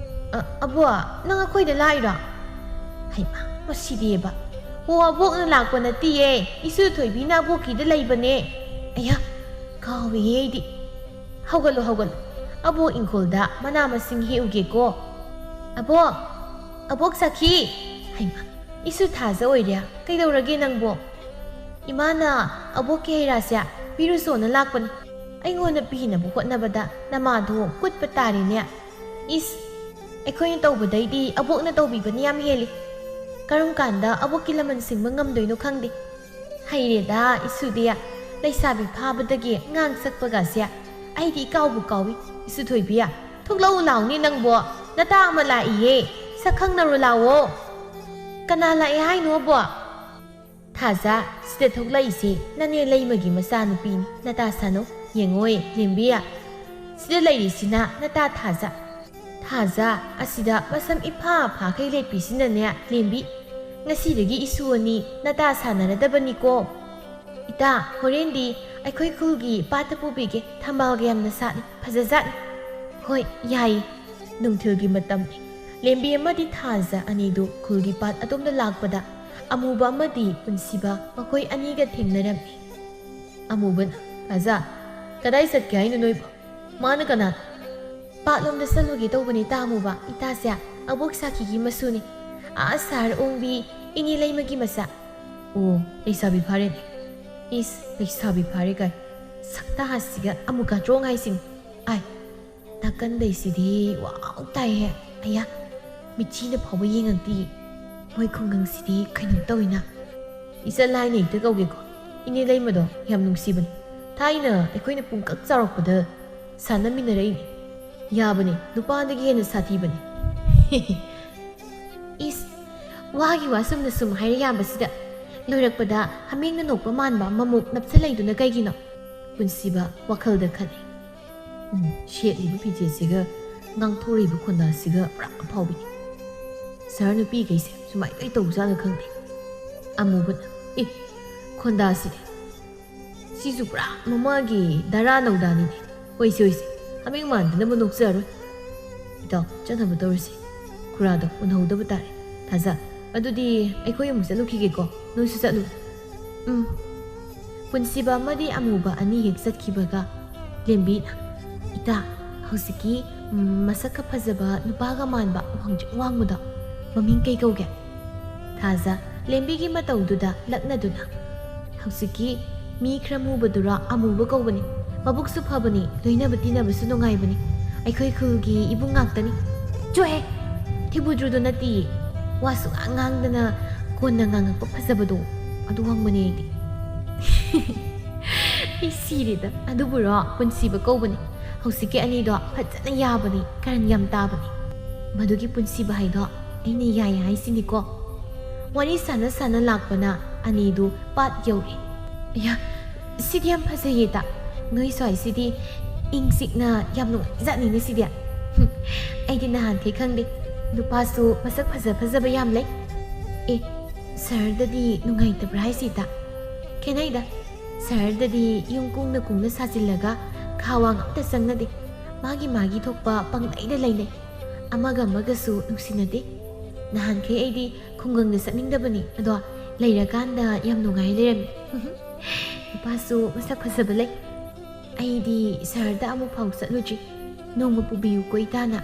ꯑꯕꯣꯛ, ꯅꯪ ꯑꯩꯈꯣꯏꯗ ꯂꯥꯛꯏꯔꯣ? ꯍꯩꯃꯥ, ꯃꯁꯤꯗꯤꯕ. ꯑꯣ, ꯑꯕꯣꯛꯅ ꯂꯥꯛꯄ ꯅꯠꯇꯤꯌꯦ. 이수 ꯊꯣꯏꯕꯤꯅ ꯑꯕꯣꯛꯀꯤꯗ ꯂꯩꯕꯅꯦ. ꯑꯌꯥ, ꯀꯥꯎꯏꯍꯦ ꯑꯩꯗꯤ. ꯍꯧꯒꯠꯂꯣ. ꯑꯕꯣꯛ ꯏꯪꯈꯣꯜꯗ ꯃꯅꯥ ꯃꯁꯤꯡ ꯍꯦꯛꯎꯒꯦꯀꯣ. ꯑꯕꯣꯛ ꯁꯥꯈꯤ. ꯍꯩꯃꯥ, 이수 ꯊꯥꯖ ꯑꯣꯏꯔꯦ. ꯀꯩꯗꯧꯔꯒꯦ ꯅꯪꯕꯣ? 이마ꯅ ꯑꯕꯣꯛꯀꯤ ꯍꯩꯔꯥꯁꯦ ꯄꯤꯔꯨꯁꯣꯅ ꯂꯥꯛꯄꯅꯤ. ꯑꯩꯉꯣꯟꯗ ꯄꯤꯅꯕ ꯍꯣꯠꯅꯕꯗ ꯅꯃꯥꯗꯣ ꯀꯨꯠꯄ ꯇꯥꯔꯦꯅꯦ. ꯑꯩꯈꯣꯏꯅ ꯇꯧꯕꯗꯩꯗꯤ ꯑꯕꯣꯛꯅ ꯇꯧꯕꯤꯕꯅ ꯌꯥꯝ ꯍꯦꯜꯂꯤ. ꯀꯔꯝ ꯀꯥꯟꯗ ꯑꯕꯣꯛꯀꯤ ꯂꯃꯟ ꯁꯤꯡꯕ ꯉꯝꯗꯣꯏꯅꯣ ꯈꯪꯗꯦ. ꯍꯩꯔꯦꯗ ꯏꯁꯨꯗꯤ. ꯂꯩꯁꯥꯕꯤ ꯐꯥꯕꯗꯒꯤ ꯉꯥꯡ ꯁꯛꯄꯒꯁꯦ ꯑꯩꯗꯤ ꯏꯀꯥꯎꯕꯨ ꯀꯥꯎꯏ. 이수 ꯊꯣꯏꯕꯤ야, ꯊꯣꯛꯂꯛꯎ ꯂꯥꯎꯅꯦ ꯅꯪꯕꯣ. ꯅꯇꯥ ꯑꯃ ꯂꯥꯛꯏꯌꯦ. ꯁꯛꯈꯪꯅꯔꯨ ꯂꯥꯎꯑꯣ. ꯀꯅꯥ ꯂꯥꯛꯑꯦ ꯍꯥꯏꯅꯣ ꯑꯕꯣꯛ? ꯊꯥꯖ, ꯁꯤꯗ ꯊꯣꯛꯂꯛꯏꯁꯦ ꯅꯅꯦ ꯂꯩꯃꯒꯤ ꯃꯆꯥꯅꯨꯄꯤꯅꯤ. ꯅꯇꯥ ꯁꯥꯅꯧ. ꯌꯦꯡꯉꯣꯏ ꯂꯦꯝꯕꯤ, ꯁꯤꯗ ꯂꯩꯔꯤꯁꯤꯅ ꯅꯇꯥ ꯊꯥꯖ. ꯊꯥꯖ, ꯑꯁꯤꯗ ꯃꯁꯝ ꯏꯐꯥ ꯐꯥꯈꯩ ꯂꯦꯞꯄꯤꯁꯤꯅꯅꯦ ꯂꯦꯝꯕꯤ. ꯉꯁꯤꯗꯒꯤ 이수 ꯑꯅꯤ ꯅꯇꯥ ꯁꯥꯟꯅꯔꯗꯕꯅꯤꯀꯣ. 이따 ꯍꯣꯔꯦꯟꯗꯤ ꯑꯩꯈꯣꯏ ꯈꯨꯜꯒꯤ ꯄꯥꯠꯇ ꯄꯨꯕꯤꯒꯦ. ꯊꯝꯕꯥꯜꯒ ꯌꯥꯝꯅ ꯁꯥꯠꯂꯤ, ꯐꯖꯖꯥꯠꯅꯤ. ꯍꯣꯏ, ꯌꯥꯏꯌꯦ. ꯅꯨꯡꯊꯤꯜꯒꯤ ꯃꯇꯝꯅꯤ. ꯂꯦꯝꯕꯤ ꯑꯃꯗꯤ ꯊꯥꯖ ꯑꯅꯤꯗꯨ ꯈꯨꯜꯒꯤ ꯄꯥꯠ ꯑꯗꯣꯝꯗ ꯂꯥꯛꯄꯗ ꯑꯃꯨꯕ ꯑꯃꯗꯤ ꯄꯨꯟꯁꯤꯕ ꯃꯈꯣꯏ ꯑꯅꯤꯒ ꯊꯦꯡꯅꯔꯝꯃꯤ. ꯑꯃꯨꯕꯅ, ꯊꯥꯖ, ꯀꯗꯥꯏ ꯆꯠꯀꯦ ꯍꯥꯏꯅꯣ ꯅꯣꯏꯕꯣ? ꯃꯥꯅ ꯀꯅꯥ? ꯄꯥꯠꯂꯣꯝꯗ ꯆꯠꯂꯨꯒꯦ ꯇꯧꯕꯅꯤ ꯇꯥꯃꯨꯕ. ꯏꯇꯥꯁꯦ ꯑꯕꯣꯛ ꯁꯥꯈꯤꯒꯤ ꯃꯁꯨꯅꯤ. ꯁꯥꯔ ꯑꯣꯡꯕꯤ ꯏꯅꯦ ꯂꯩꯃꯒꯤ ꯃꯆꯥ. ꯑꯣ, ꯂꯩꯁꯥꯕꯤ ꯐꯥꯔꯦꯅꯦ. ꯂꯩꯁꯥꯕꯤ ꯐꯥꯔꯦ ꯀꯥꯏ. ꯁꯛꯇꯥꯁꯤꯒ ꯑꯃꯨꯛꯀ ꯇ꯭ꯔꯣꯡ ꯍꯥꯏꯁꯤꯡ. ꯅꯥꯀꯟꯗꯩꯁꯤꯗꯤ ꯋꯥꯎ ꯇꯥꯏꯍꯦ. ꯑꯌꯥ, ꯃꯤꯆꯤꯅ ꯐꯥꯎꯕ ꯌꯦꯡꯉꯛꯇꯤ. ꯃꯣꯏ ꯈꯨꯡꯒꯪꯁꯤꯗꯤ ꯀꯩꯅꯣꯝ ꯇꯧꯏꯅ. ꯏꯆꯜ ꯍꯥꯏꯅ ꯍꯦꯛꯇ ꯀꯧꯒꯦꯀꯣ. ꯏꯅꯦ ꯂꯩꯃꯗꯣ ꯌꯥꯝ ꯅꯨꯡꯁꯤꯕꯅꯤ. ꯊꯥꯏꯅ ꯑꯩꯈꯣꯏꯅ ꯄꯨꯡꯀꯛ ꯆꯥꯎꯔꯛꯄꯗ ꯁꯥꯟꯅꯃꯤꯟꯅꯔꯛꯏꯅꯤ. ꯌꯥꯕꯅꯤ, ꯅꯨꯄꯥꯗꯒꯤ ꯍꯦꯟꯅ ꯁꯥꯊꯤꯕꯅꯤ. ꯋꯥꯒꯤ ꯋꯥ ꯁꯨꯝꯅ ꯁꯨꯝ ꯍꯥꯏꯔ ꯌꯥꯕꯁꯤꯗ ꯂꯣꯏꯔꯛꯄꯗ ꯍꯥꯃꯦꯡꯅ ꯅꯣꯛꯄ ꯃꯥꯟꯕ ꯑꯃꯃꯨꯛ ꯅꯞꯁꯜꯂꯛꯏꯗꯨꯅ ꯀꯩꯒꯤꯅꯣ? ꯄꯨꯟꯁꯤꯕ ꯋꯥꯈꯜꯗ ꯈꯜꯂꯤ. ꯁꯦꯠꯂꯤꯕ ꯐꯤꯖꯦꯠꯁꯤꯒ ꯉꯥꯡꯊꯣꯔꯛꯏꯕ ꯈꯣꯟꯗꯥꯁꯤꯒ ꯄꯨꯔꯥ ꯑꯐꯥꯎꯕꯤꯅꯤ. ꯁꯍꯔ ꯅꯨꯄꯤꯈꯩꯁꯦ ꯁꯨꯃꯥꯏ ꯂꯣꯏ ꯇꯧꯖꯥꯠꯂ ꯈꯪꯗꯦ. ꯑꯃꯨꯕꯅ, ꯈꯣꯟꯗꯥꯁꯤꯗꯤ ꯁꯤꯁꯨ ꯄꯨꯔꯥ ꯃꯃꯥꯒꯤ ꯗꯔꯥ ꯅꯧꯗꯥꯅꯤꯅꯦ. ꯍꯣꯏꯁꯦ, ꯍꯥꯃꯦꯡ ꯃꯥꯟꯗꯅꯕ ꯅꯣꯛꯆꯔꯣꯏ. ꯏꯇꯥꯎ, ꯆꯠꯅꯕ ꯇꯧꯔꯁꯤ. ꯈꯨꯔꯥꯗꯣ ꯎꯅꯍꯧꯗꯕ ꯇꯥꯔꯦ. ꯊꯥꯖ, ꯑꯗꯨꯗꯤ ꯑꯩꯈꯣꯏ ꯑꯃꯨꯛ ꯆꯠꯂꯨꯈꯤꯒꯦꯀꯣ. ꯅꯣꯏꯁꯨ ꯆꯠꯂꯨ. ꯄꯨꯟꯁꯤꯕ ꯑꯃꯗꯤ ꯑꯃꯨꯕ ꯑꯅꯤ ꯍꯦꯛ ꯆꯠꯈꯤꯕꯒ ꯂꯦꯝꯕꯤꯅ, ꯏꯇꯥ, ꯍꯧꯖꯤꯛꯀꯤ ꯃꯁꯛꯀ ꯐꯖꯕ ꯅꯨꯄꯥꯒ ꯃꯥꯟꯕ ꯋꯥꯡꯇ꯭ꯔꯤꯛ ꯋꯥꯡꯕꯗꯣ ꯃꯃꯤꯡ ꯀꯩ ꯀꯧꯒꯦ? ꯊꯥꯖ ꯂꯦꯝꯕꯤꯒꯤ ꯃꯇꯧꯗꯨꯗ ꯂꯛꯅꯗꯨꯅ, ꯍꯧꯖꯤꯛꯀꯤ ꯃꯤ ꯈꯔ ꯃꯨꯕꯗꯨꯔ ꯑꯃꯨꯕ ꯀꯧꯕꯅꯤ. ꯃꯕꯨꯛꯁꯨ ꯐꯕꯅꯤ, ꯂꯣꯏꯅꯕ ꯇꯤꯟꯅꯕꯁꯨ ꯅꯨꯡꯉꯥꯏꯕꯅꯤ. ꯑꯩꯈꯣꯏ ꯈꯨꯜꯒꯤ ꯏꯕꯨꯡ ꯉꯥꯛꯇꯅꯤ. ꯆꯣꯍꯦ, ꯊꯤꯕꯨꯗ꯭ꯔꯨꯗꯣ ꯅꯠꯇꯤꯌꯦ. ꯋꯥꯁꯨ ꯉꯥꯡꯗꯅ ꯀꯣꯟꯅ ꯉꯥꯡꯉꯛꯄ ꯐꯖꯕꯗꯣ, ꯑꯗꯨ ꯋꯥꯡꯕꯅꯤ ꯑꯩꯗꯤ. ꯑꯩ ꯁꯤꯔꯦꯗ. ꯑꯗꯨꯕꯨꯔꯣ ꯄꯨꯟꯁꯤꯕ ꯀꯧꯕꯅꯤ. ꯍꯧꯖꯤꯛꯀꯤ ꯑꯅꯤꯗꯣ ꯐꯖꯅ ꯌꯥꯕꯅꯤ, ꯀꯔꯟ ꯌꯥꯝ ꯇꯥꯕꯅꯤ. ꯃꯗꯨꯒꯤ ꯄꯨꯟꯁꯤꯕ ꯍꯥꯏꯗꯣ ꯑꯩꯅ ꯌꯥꯏ ꯍꯥꯏꯁꯤꯅꯤꯀꯣ. ꯋꯥꯔꯤ ꯁꯥꯟꯅ ꯂꯥꯛꯄꯅ ꯑꯅꯤꯗꯨ ꯄꯥꯠ ꯌꯧꯔꯦ. ꯑꯌꯥ, ꯁꯤꯗꯤ ꯌꯥꯝ ꯐꯖꯩꯌꯦꯗ. ꯅꯣꯏ ꯁ꯭ꯋꯥꯏꯁꯤꯗꯤ ꯏꯪ ꯆꯤꯛꯅ ꯌꯥꯝ ꯅꯨꯡꯉꯥꯏꯖꯥꯠꯅꯤꯅꯦ ꯁꯤꯗꯤ ꯑꯩꯗꯤ ꯅꯍꯥꯟꯈꯩ ꯈꯪꯗꯦ ꯅꯨꯄꯥꯁꯨ ꯃꯁꯛ ꯐꯖꯕ ꯌꯥꯝ ꯂꯩ ꯑꯦ ꯁꯍꯔꯗꯗꯤ ꯅꯨꯡꯉꯥꯏꯇꯕ꯭ꯔꯥ ꯍꯥꯏꯁꯤꯗ ꯈꯦꯠꯅꯩꯗ ꯁꯍꯔꯗꯗꯤ ꯌꯨꯝ ꯀꯨꯡꯅ ꯁꯥꯖꯤꯜꯂꯒ ꯈꯥꯋꯥꯡ ꯑꯝꯇ ꯆꯪꯅꯗꯦ ꯃꯥꯒꯤ ꯊꯣꯛꯄ ꯄꯪꯂꯩꯗ ꯂꯩꯅꯩ ꯑꯃꯒꯁꯨ ꯅꯨꯡꯁꯤꯅꯗꯦ ꯅꯍꯥꯟꯈꯩ ꯑꯩꯗꯤ ꯈꯨꯡꯒꯪꯗ ꯆꯠꯅꯤꯡꯗꯕꯅꯤ ꯑꯗꯣ ꯂꯩꯔꯀꯥꯟꯗ ꯌꯥꯝ ꯅꯨꯡꯉꯥꯏ ꯂꯩꯔꯝꯃꯤ ꯅꯨꯄꯥꯁꯨ ꯃꯁꯛ ꯐꯖꯕ ꯂꯩ ꯑꯩꯗꯤ ꯁꯍꯔꯗ ꯑꯃꯨꯛ ꯐꯥꯎ ꯆꯠꯂꯨꯗ꯭ꯔꯤ ꯅꯣꯡꯃ ꯄꯨꯕꯤꯌꯨꯀꯣ ꯏꯇꯥꯅ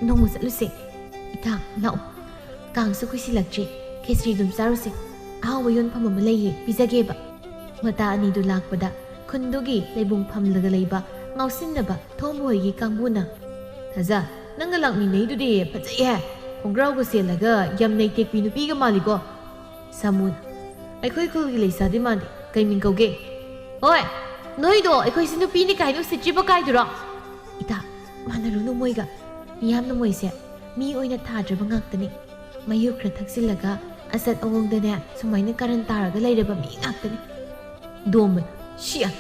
ꯅꯣꯡꯃ ꯆꯠꯂꯨꯁꯦ ꯏꯇꯥ ꯂꯥꯛꯑꯣ ꯀꯥꯡꯁꯨ ꯀꯨꯏꯁꯤꯜꯂꯛꯇ꯭ꯔꯤ ꯈꯦꯆ꯭ꯔꯤ ꯑꯗꯨꯝ ꯆꯥꯔꯨꯁꯦ ꯑꯍꯥꯎꯕ ꯌꯣꯟꯐꯝ ꯑꯃ ꯂꯩꯌꯦ ꯄꯤꯖꯒꯦꯕ ꯃꯇꯥ ꯑꯅꯤꯗꯨ ꯂꯥꯛꯄꯗ ꯈꯨꯟꯗꯨꯒꯤ ꯂꯩꯕꯨꯡ ꯐꯝꯂꯒ ꯂꯩꯕ ꯉꯥꯎꯁꯤꯟꯅꯕ ꯊꯣꯡꯕ ꯍꯣꯏꯒꯤ ꯀꯥꯡꯕꯨꯅ ꯊꯥꯖ ꯅꯪꯒ ꯂꯥꯛꯃꯤꯟꯅꯩꯗꯨꯗꯤ ꯐꯖꯩꯍꯦ ꯈꯣꯡꯒ꯭ꯔꯥꯎꯒ ꯁꯦꯠꯂꯒ ꯌꯥꯝ ꯅꯩꯇꯦꯛꯄꯤ ꯅꯨꯄꯤꯒ ꯃꯥꯜꯂꯤꯀꯣ ꯁꯥꯃꯨꯅ ꯑꯩꯈꯣꯏ ꯈꯨꯜꯒꯤ ꯂꯩꯁꯥꯗꯤ ꯃꯥꯟꯗꯦ ꯀꯩ ꯃꯤꯡ ꯀꯧꯒꯦ ꯍꯣꯏ ꯅꯣꯏꯗꯣ ꯑꯩꯈꯣꯏꯁꯤ ꯅꯨꯄꯤꯅꯤ ꯀꯥꯏꯅ ꯎꯁꯤꯠꯇ꯭ꯔꯤꯕ ꯀꯥꯏꯗꯨꯔꯣ ꯏꯇꯥ ꯃꯥꯟꯅꯔꯨꯅꯨ ꯃꯣꯏꯒ ꯃꯤꯌꯥꯝꯅ ꯃꯣꯏꯁꯦ ꯃꯤ ꯑꯣꯏꯅ ꯊꯥꯗ꯭ꯔꯕ ꯉꯥꯛꯇꯅꯤ ꯃꯌꯨ ꯈꯔ ꯊꯛꯆꯤꯜꯂꯒ ꯑꯆꯠ ꯑꯋꯣꯡꯗꯅꯦ ꯁꯨꯃꯥꯏꯅ ꯀꯔꯟ ꯇꯥꯔꯒ ꯂꯩꯔꯕ ꯃꯤ ꯉꯥꯛꯇꯅꯤ ꯗꯣꯝꯕꯅ ꯁꯤꯌꯥ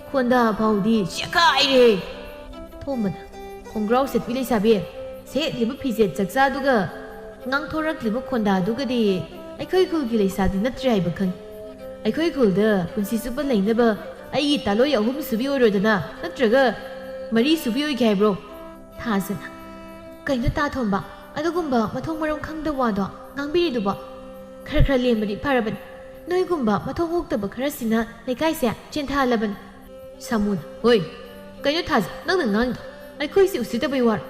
ꯈꯣꯟꯗꯥ ꯐꯥꯎꯗꯤ ꯆꯦꯈꯥꯏꯔꯦ ꯊꯣꯝꯕꯅ ꯈꯣꯡꯒ꯭ꯔꯥꯎ ꯁꯦꯠꯄꯤ ꯂꯩꯁꯥꯕꯤ ꯁꯦꯠꯂꯤꯕ ꯐꯤꯖꯦꯠ ꯆꯛꯆꯥꯗꯨꯒ ꯉꯥꯡꯊꯣꯔꯛꯂꯤꯕ ꯈꯣꯟꯗꯥꯗꯨꯒꯗꯤ ꯑꯩꯈꯣꯏ ꯈꯨꯜꯒꯤ ꯂꯩꯁꯥꯗꯤ ꯅꯠꯇ꯭ꯔꯦ ꯍꯥꯏꯕ ꯈꯪꯉꯤ ꯑꯩꯈꯣꯏ ꯈꯨꯜꯗ ꯄꯨꯟꯁꯤ ꯆꯨꯞꯄ ꯂꯩꯅꯕ ꯑꯩꯒꯤ ꯇꯥꯂꯣꯏ 3 ꯁꯨꯕꯤ ꯑꯣꯏꯔꯣꯏꯗꯅ ꯅꯠꯇ꯭ꯔꯒ 4 ꯁꯨꯕꯤ ꯑꯣꯏꯒꯦ ꯍꯥꯏꯕ꯭ꯔꯣ ꯊꯥꯖꯅ ꯀꯩꯅꯣ ꯇꯥꯊꯣꯝꯕ ꯑꯗꯨꯒꯨꯝꯕ ꯃꯊꯣꯡ ꯃꯔꯝ ꯈꯪꯗꯕ ꯋꯥꯗꯣ ꯉꯥꯡꯕꯤꯔꯤꯗꯨꯕꯣ ꯈꯔ ꯂꯦꯝꯕꯗꯤ ꯐꯔꯕꯅꯤ ꯅꯣꯏꯒꯨꯝꯕ ꯃꯊꯣꯡ ꯍꯣꯛꯇꯕ ꯈꯔꯁꯤꯅ ꯂꯩꯀꯥꯏꯁꯦ ꯆꯦꯟꯊꯍꯜꯂꯕꯅꯤ ꯁꯥꯃꯨꯅ ꯍꯣꯏ ꯀꯩꯅꯣ ꯊꯥꯖ ꯅꯪꯅ ꯉꯥꯡꯉꯤꯗꯣ ꯑꯩꯈꯣꯏꯁꯤ ꯎꯁꯤꯠꯇꯕꯩ ꯋꯥꯔꯣ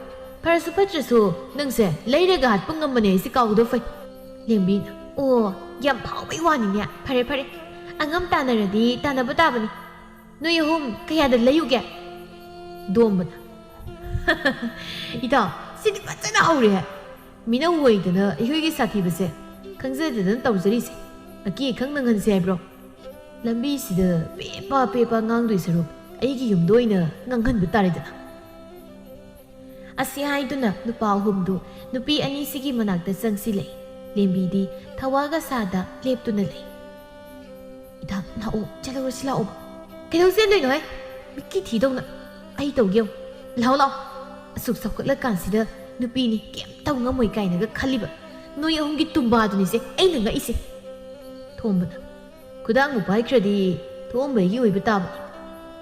ꯐꯔꯁꯨ ꯐꯠꯇ꯭ꯔꯁꯨ ꯅꯪꯁꯦ ꯂꯩꯔꯒ ꯍꯥꯠꯄ ꯉꯝꯕꯅꯦ ꯍꯥꯏꯁꯤ ꯀꯥꯎꯒꯗꯧ ꯐꯩ ꯂꯦꯝꯕꯤꯅ ꯑꯣ ꯌꯥꯝ ꯐꯥꯎꯕꯩ ꯋꯥꯅꯤꯅꯦ ꯐꯔꯦ ꯑꯉꯝ ꯇꯥꯟꯅꯔꯗꯤ ꯇꯥꯟꯅꯕ ꯇꯥꯕꯅꯤ ꯅꯣꯏ ꯑꯍꯨꯝ ꯀꯌꯥꯗ ꯂꯩꯌꯨꯒꯦ ꯗꯣꯝꯕꯅ ꯏꯇꯥꯎ ꯁꯤꯗꯤ ꯐꯖꯅ ꯍꯧꯔꯦ ꯃꯤꯅ ꯑꯣꯏꯗꯅ ꯑꯩꯈꯣꯏꯒꯤ ꯁꯥꯊꯤꯕꯁꯦ ꯈꯪꯖꯗꯗꯅ ꯇꯧꯖꯔꯤꯁꯦ ꯑꯀꯤ ꯑꯈꯪ ꯅꯪꯍꯟꯁꯦ ꯍꯥꯏꯕ꯭ꯔꯣ ꯂꯝꯕꯤꯁꯤꯗ ꯄꯦꯄꯥ ꯉꯥꯡꯗꯣꯏ ꯁꯔꯨꯛ ꯑꯩꯒꯤ ꯌꯨꯝꯗ ꯑꯣꯏꯅ ꯉꯥꯡꯍꯟꯕ ꯇꯥꯔꯦꯗꯅ ꯑꯁꯤ ꯍꯥꯏꯗꯨꯅ ꯅꯨꯄꯥ ꯑꯍꯨꯝꯗꯨ ꯅꯨꯄꯤ ꯑꯅꯤꯁꯤꯒꯤ ꯃꯅꯥꯛꯇ ꯆꯪꯁꯤꯜꯂꯛꯏ ꯂꯦꯝꯕꯤꯗꯤ ꯊꯋꯥꯒ ꯁꯥꯗ ꯂꯦꯞꯇꯨꯅ ꯂꯩ ꯏꯇꯥ ꯂꯥꯛꯑꯣ ꯆꯠꯂꯨꯔꯁꯤ ꯂꯥꯛꯑꯣ ꯀꯩꯗꯧ ꯆꯦꯟꯗꯣꯏꯅꯣꯍꯦ ꯃꯤꯠꯀꯤ ꯊꯤꯗꯧꯅ ꯑꯩ ꯇꯧꯒꯦ ꯂꯥꯛꯑꯣ ꯑꯁꯨꯛ ꯆꯥꯎꯈꯠꯂꯀꯥꯟꯁꯤꯗ ꯅꯨꯄꯤꯅꯤ ꯀꯩꯝ ꯇꯧ ꯉꯝꯃꯣꯏ ꯀꯥꯏꯅꯒ ꯈꯜꯂꯤꯕ ꯅꯣꯏ ꯑꯍꯨꯝꯒꯤ ꯇꯨꯝꯕꯥꯗꯨꯅꯤꯁꯦ ꯑꯩꯅ ꯉꯛꯏꯁꯦ ꯊꯣꯝꯕꯅ ꯈꯨꯗꯥꯡꯕꯨ ꯄꯥꯏꯈ꯭ꯔꯗꯤ ꯊꯣꯝꯕꯒꯤ ꯑꯣꯏꯕ ꯇꯥꯕꯅꯤ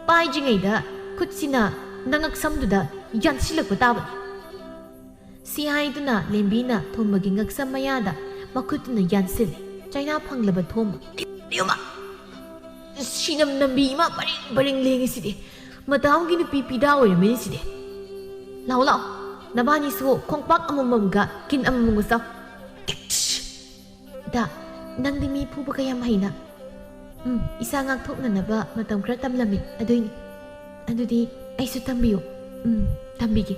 ꯄꯥꯏꯗ꯭ꯔꯤꯉꯩꯗ ꯈꯨꯠꯁꯤꯅ ꯅꯉꯛꯁꯝꯗꯨꯗ ꯌꯥꯟꯁꯤꯜꯂꯛꯄ ꯇꯥꯕꯅꯤ ꯁꯤ ꯍꯥꯏꯗꯨꯅ ꯂꯦꯝꯕꯤꯅ ꯊꯣꯝꯕꯒꯤ ꯉꯛꯁꯝ ꯃꯌꯥꯗ ꯃꯈꯨꯠꯇꯨꯅ ꯌꯥꯟꯁꯤꯜꯂꯤ ꯆꯩꯅꯥ ꯐꯪꯂꯕ ꯊꯣꯝꯕ ꯁꯤꯅꯝ ꯅꯝꯕꯤ ꯏꯃꯥ ꯄꯔꯦꯡ ꯂꯦꯡꯉꯤꯁꯤꯗꯤ ꯃꯇꯥꯎꯒꯤ ꯅꯨꯄꯤ ꯄꯤꯗꯥ ꯑꯣꯏꯔꯝꯃꯤꯅꯤ ꯁꯤꯗꯤ ꯂꯥꯛꯑꯣ ꯅꯕꯥꯅꯤꯁꯨ ꯈꯣꯡꯄꯥꯛ ꯑꯃꯃꯝꯒ ꯀꯤꯟ ꯑꯃꯃꯝꯒ ꯆꯥꯎ ꯏꯇꯥ ꯅꯪꯗꯤ ꯃꯤ ꯐꯨꯕ ꯀꯌꯥꯝ ꯍꯩꯅ ꯏꯁꯥ ꯉꯥꯛꯊꯣꯛꯅꯅꯕ ꯃꯇꯝ ꯈꯔ ꯇꯝꯂꯝꯃꯤ ꯑꯗꯨꯏꯅꯤ ꯑꯗꯨꯗꯤ ꯑꯩꯁꯨ ꯇꯝꯕꯤꯌꯨ ꯇꯝꯕꯤꯒꯦ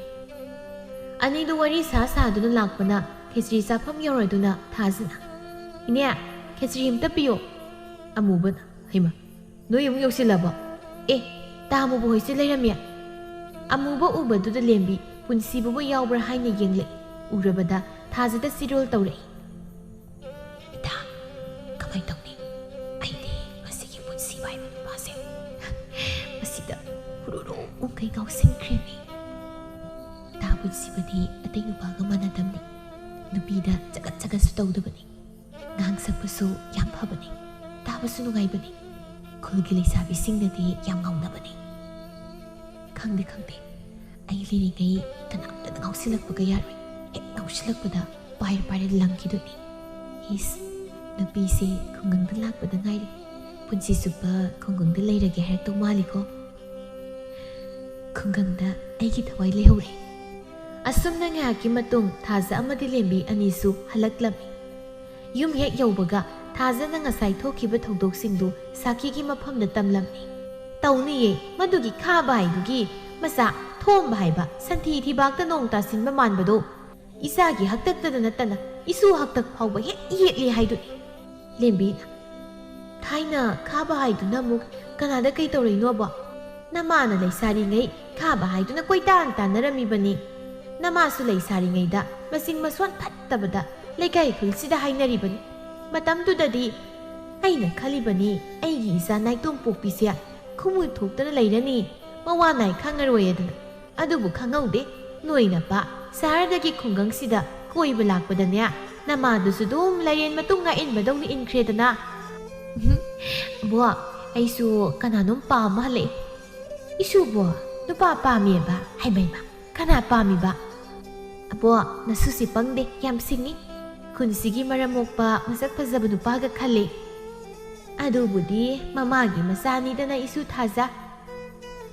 ꯑꯅꯤꯗꯨ ꯋꯥꯔꯤ ꯁꯥꯗꯨꯅ ꯂꯥꯛꯄꯅ ꯈꯦꯆ꯭ꯔꯤ ꯆꯥꯐꯝ ꯌꯧꯔꯗꯨꯅ ꯊꯥꯖꯅ ꯏꯅꯦ ꯈꯦꯆ꯭ꯔꯤ ꯑꯝꯇ ꯄꯤꯌꯣ ꯑꯃꯨꯕꯅ ꯍꯩꯃ ꯅꯣꯏ ꯑꯃꯨꯛ ꯌꯧꯁꯤꯜꯂꯕꯣ ꯇꯥ ꯑꯃꯨꯕ ꯍꯣꯏꯁꯦ ꯂꯩꯔꯝꯃꯦ ꯑꯃꯨꯕ ꯎꯕꯗꯨꯗ ꯂꯦꯝꯕꯤ ꯄꯨꯟꯁꯤꯕꯨ ꯌꯥꯎꯕ꯭ꯔꯥ ꯍꯥꯏꯅ ꯌꯦꯡꯂꯛꯏ ꯎꯔꯕꯗ ꯊꯥꯖꯗ ꯆꯤꯔꯣꯜ ꯇꯧꯔꯛꯏ ꯏꯇꯥ ꯀꯃꯥꯏ ꯇꯧꯅꯤ ꯑꯩꯗꯤ ꯃꯁꯤꯒꯤ ꯄꯨꯟꯁꯤꯕ ꯍꯥꯏꯕ ꯅꯨꯄꯥꯁꯦ ꯃꯁꯤꯗ ꯍꯨꯔꯨꯔꯨ ꯎꯡꯈꯩ ꯉꯥꯎꯁꯤꯟꯈ꯭ꯔꯦꯃꯤ ꯇꯥ ꯄꯨꯟꯁꯤꯕꯗꯤ ꯑꯇꯩ ꯅꯨꯄꯥꯒ ꯃꯥꯟꯅꯗꯕꯅꯤ ꯅꯨꯄꯤꯗ ꯆꯒꯠꯁꯨ ꯇꯧꯗꯕꯅꯤ ꯉꯥꯡ ꯁꯛꯄꯁꯨ ꯌꯥꯝ ꯐꯕꯅꯤ ꯇꯥꯕꯁꯨ ꯅꯨꯡꯉꯥꯏꯕꯅꯤ ꯈꯨꯜꯒꯤ ꯂꯩꯁꯥꯕꯤꯁꯤꯡꯅꯗꯤ ꯌꯥꯝ ꯉꯥꯎꯅꯕꯅꯤ ꯈꯪꯗꯦ ꯑꯩ ꯂꯤꯔꯤꯉꯩ ꯀꯅꯥꯝꯇꯅ ꯉꯥꯎꯁꯤꯜꯂꯛꯄꯒ ꯌꯥꯔꯣꯏ ꯍꯦꯛ ꯉꯥꯎꯁꯤꯜꯂꯛꯄꯗ ꯄꯥꯏꯔ ꯂꯪꯈꯤꯗꯣꯏꯅꯤ ꯏꯁ ꯅꯨꯄꯤꯁꯦ ꯈꯨꯡꯒꯪꯗ ꯂꯥꯛꯄꯗ ꯉꯥꯏꯔꯤ ꯄꯨꯟꯁꯤ ꯆꯨꯞꯄ ꯈꯨꯡꯒꯪꯗ ꯂꯩꯔꯒꯦ ꯍꯥꯏꯔꯛꯇꯧ ꯃꯥꯜꯂꯤꯀꯣ ꯈꯨꯡꯒꯪꯗ ꯑꯩꯒꯤ ꯊꯋꯥꯏ ꯂꯩꯍꯧꯔꯦ ꯑꯁꯨꯝꯅ ꯉꯥꯏꯍꯥꯛꯀꯤ ꯃꯇꯨꯡ ꯊꯥꯖ ꯑꯃꯗꯤ ꯂꯦꯝꯕꯤ ꯑꯅꯤꯁꯨ ꯍꯜꯂꯛꯂꯝꯃꯤ ꯌꯨꯝ ꯍꯦꯛ ꯌꯧꯕꯒ ꯊꯥꯖꯅ ꯉꯁꯥꯏ ꯊꯣꯛꯈꯤꯕ ꯊꯧꯗꯣꯛꯁꯤꯡꯗꯨ ꯁꯥꯈꯤꯒꯤ ꯃꯐꯝꯗ ꯇꯝꯂꯝꯃꯤ ꯇꯧꯅꯤꯌꯦ ꯃꯗꯨꯒꯤ ꯈꯥꯕ ꯍꯥꯏꯗꯨꯒꯤ ꯃꯆꯥ ꯊꯣꯝꯕ ꯍꯥꯏꯕ ꯁꯟꯊꯤ ꯊꯤꯕꯥꯛꯇ ꯅꯣꯡ ꯇꯥꯁꯤꯟꯕ ꯃꯥꯟꯕꯗꯣ ꯏꯆꯥꯒꯤ ꯍꯛꯇꯛꯇꯗ ꯅꯠꯇꯅ ꯏꯁꯨ ꯍꯛꯇꯛ ꯐꯥꯎꯕ ꯍꯦꯛ ꯌꯦꯠꯂꯤ ꯍꯥꯏꯗꯨꯅꯤ ꯂꯦꯝꯕꯤꯅ ꯊꯥꯏꯅ ꯈꯥꯕ ꯍꯥꯏꯗꯨꯅ ꯑꯃꯨꯛ ꯀꯅꯥꯗ ꯀꯩ ꯇꯧꯔꯛꯏꯅꯣꯕ ꯅꯃꯥꯅ ꯂꯩꯁꯥꯔꯤꯉꯩ ꯈꯥꯕ ꯍꯥꯏꯗꯨꯅ ꯇꯥꯟꯅꯔꯝꯃꯤꯕꯅꯤ ꯅꯃꯥꯁꯨ ꯂꯩꯁꯥꯔꯤꯉꯩꯗ ꯃꯁꯤꯡ ꯃꯁꯣꯟ ꯐꯠꯇꯕꯗ ꯂꯩꯀꯥꯏ ꯈꯨꯜꯁꯤꯗ ꯍꯥꯏꯅꯔꯤꯕꯅꯤ ꯃꯇꯝꯗꯨꯗꯗꯤ ꯑꯩꯅ ꯈꯜꯂꯤꯕꯅꯤ ꯑꯩꯒꯤ ꯏꯆꯥ ꯅꯥꯏꯇꯣꯝ ꯄꯣꯛꯄꯤꯁꯦ ꯈꯨꯃꯨ ꯊꯣꯛꯇꯅ ꯂꯩꯔꯅꯤ ꯃꯋꯥ ꯅꯥꯏ ꯈꯪꯉꯔꯣꯏꯗꯅ ꯑꯗꯨꯕꯨ ꯈꯪꯍꯧꯗꯦ ꯅꯣꯏꯅꯄꯥ ꯁꯍꯔꯗꯒꯤ ꯈꯨꯡꯒꯪꯁꯤꯗ ꯀꯣꯏꯕ ꯂꯥꯛꯄꯗꯅꯦ ꯅꯃꯥꯗꯨꯁꯨ ꯑꯗꯨꯝ ꯂꯩꯔꯦꯟ ꯃꯇꯨꯡ ꯉꯥꯛꯏꯟꯕꯗꯧꯅ ꯏꯟꯈ꯭ꯔꯦꯗꯅ ꯕꯣ ꯑꯩꯁꯨ ꯀꯅꯥꯅꯣꯝ ꯄꯥꯝꯃ ꯍꯜꯂꯛꯑꯦ 이수보 누pa ꯄꯥꯝꯃꯦꯕ ꯍꯥꯏꯕꯩꯕ ꯀꯅꯥ ꯄꯥꯝꯃꯤꯕ ꯑꯕꯣ ꯅꯁꯨꯁꯤ ꯄꯪꯗꯦ ꯌꯥꯝ ꯁꯤꯡꯉꯤ ꯈꯨꯟꯁꯤꯒꯤ ꯃꯔꯝ ꯃꯣꯛꯄ ꯃꯁꯛ ꯐꯖꯕ ꯅꯨꯄꯥꯒ ꯈꯜꯂꯦ ꯑꯗꯨꯕꯨꯗꯤ ꯃꯃꯥꯒꯤ ꯃꯆꯥꯅꯤꯗꯅ 이수 ꯊꯥꯖ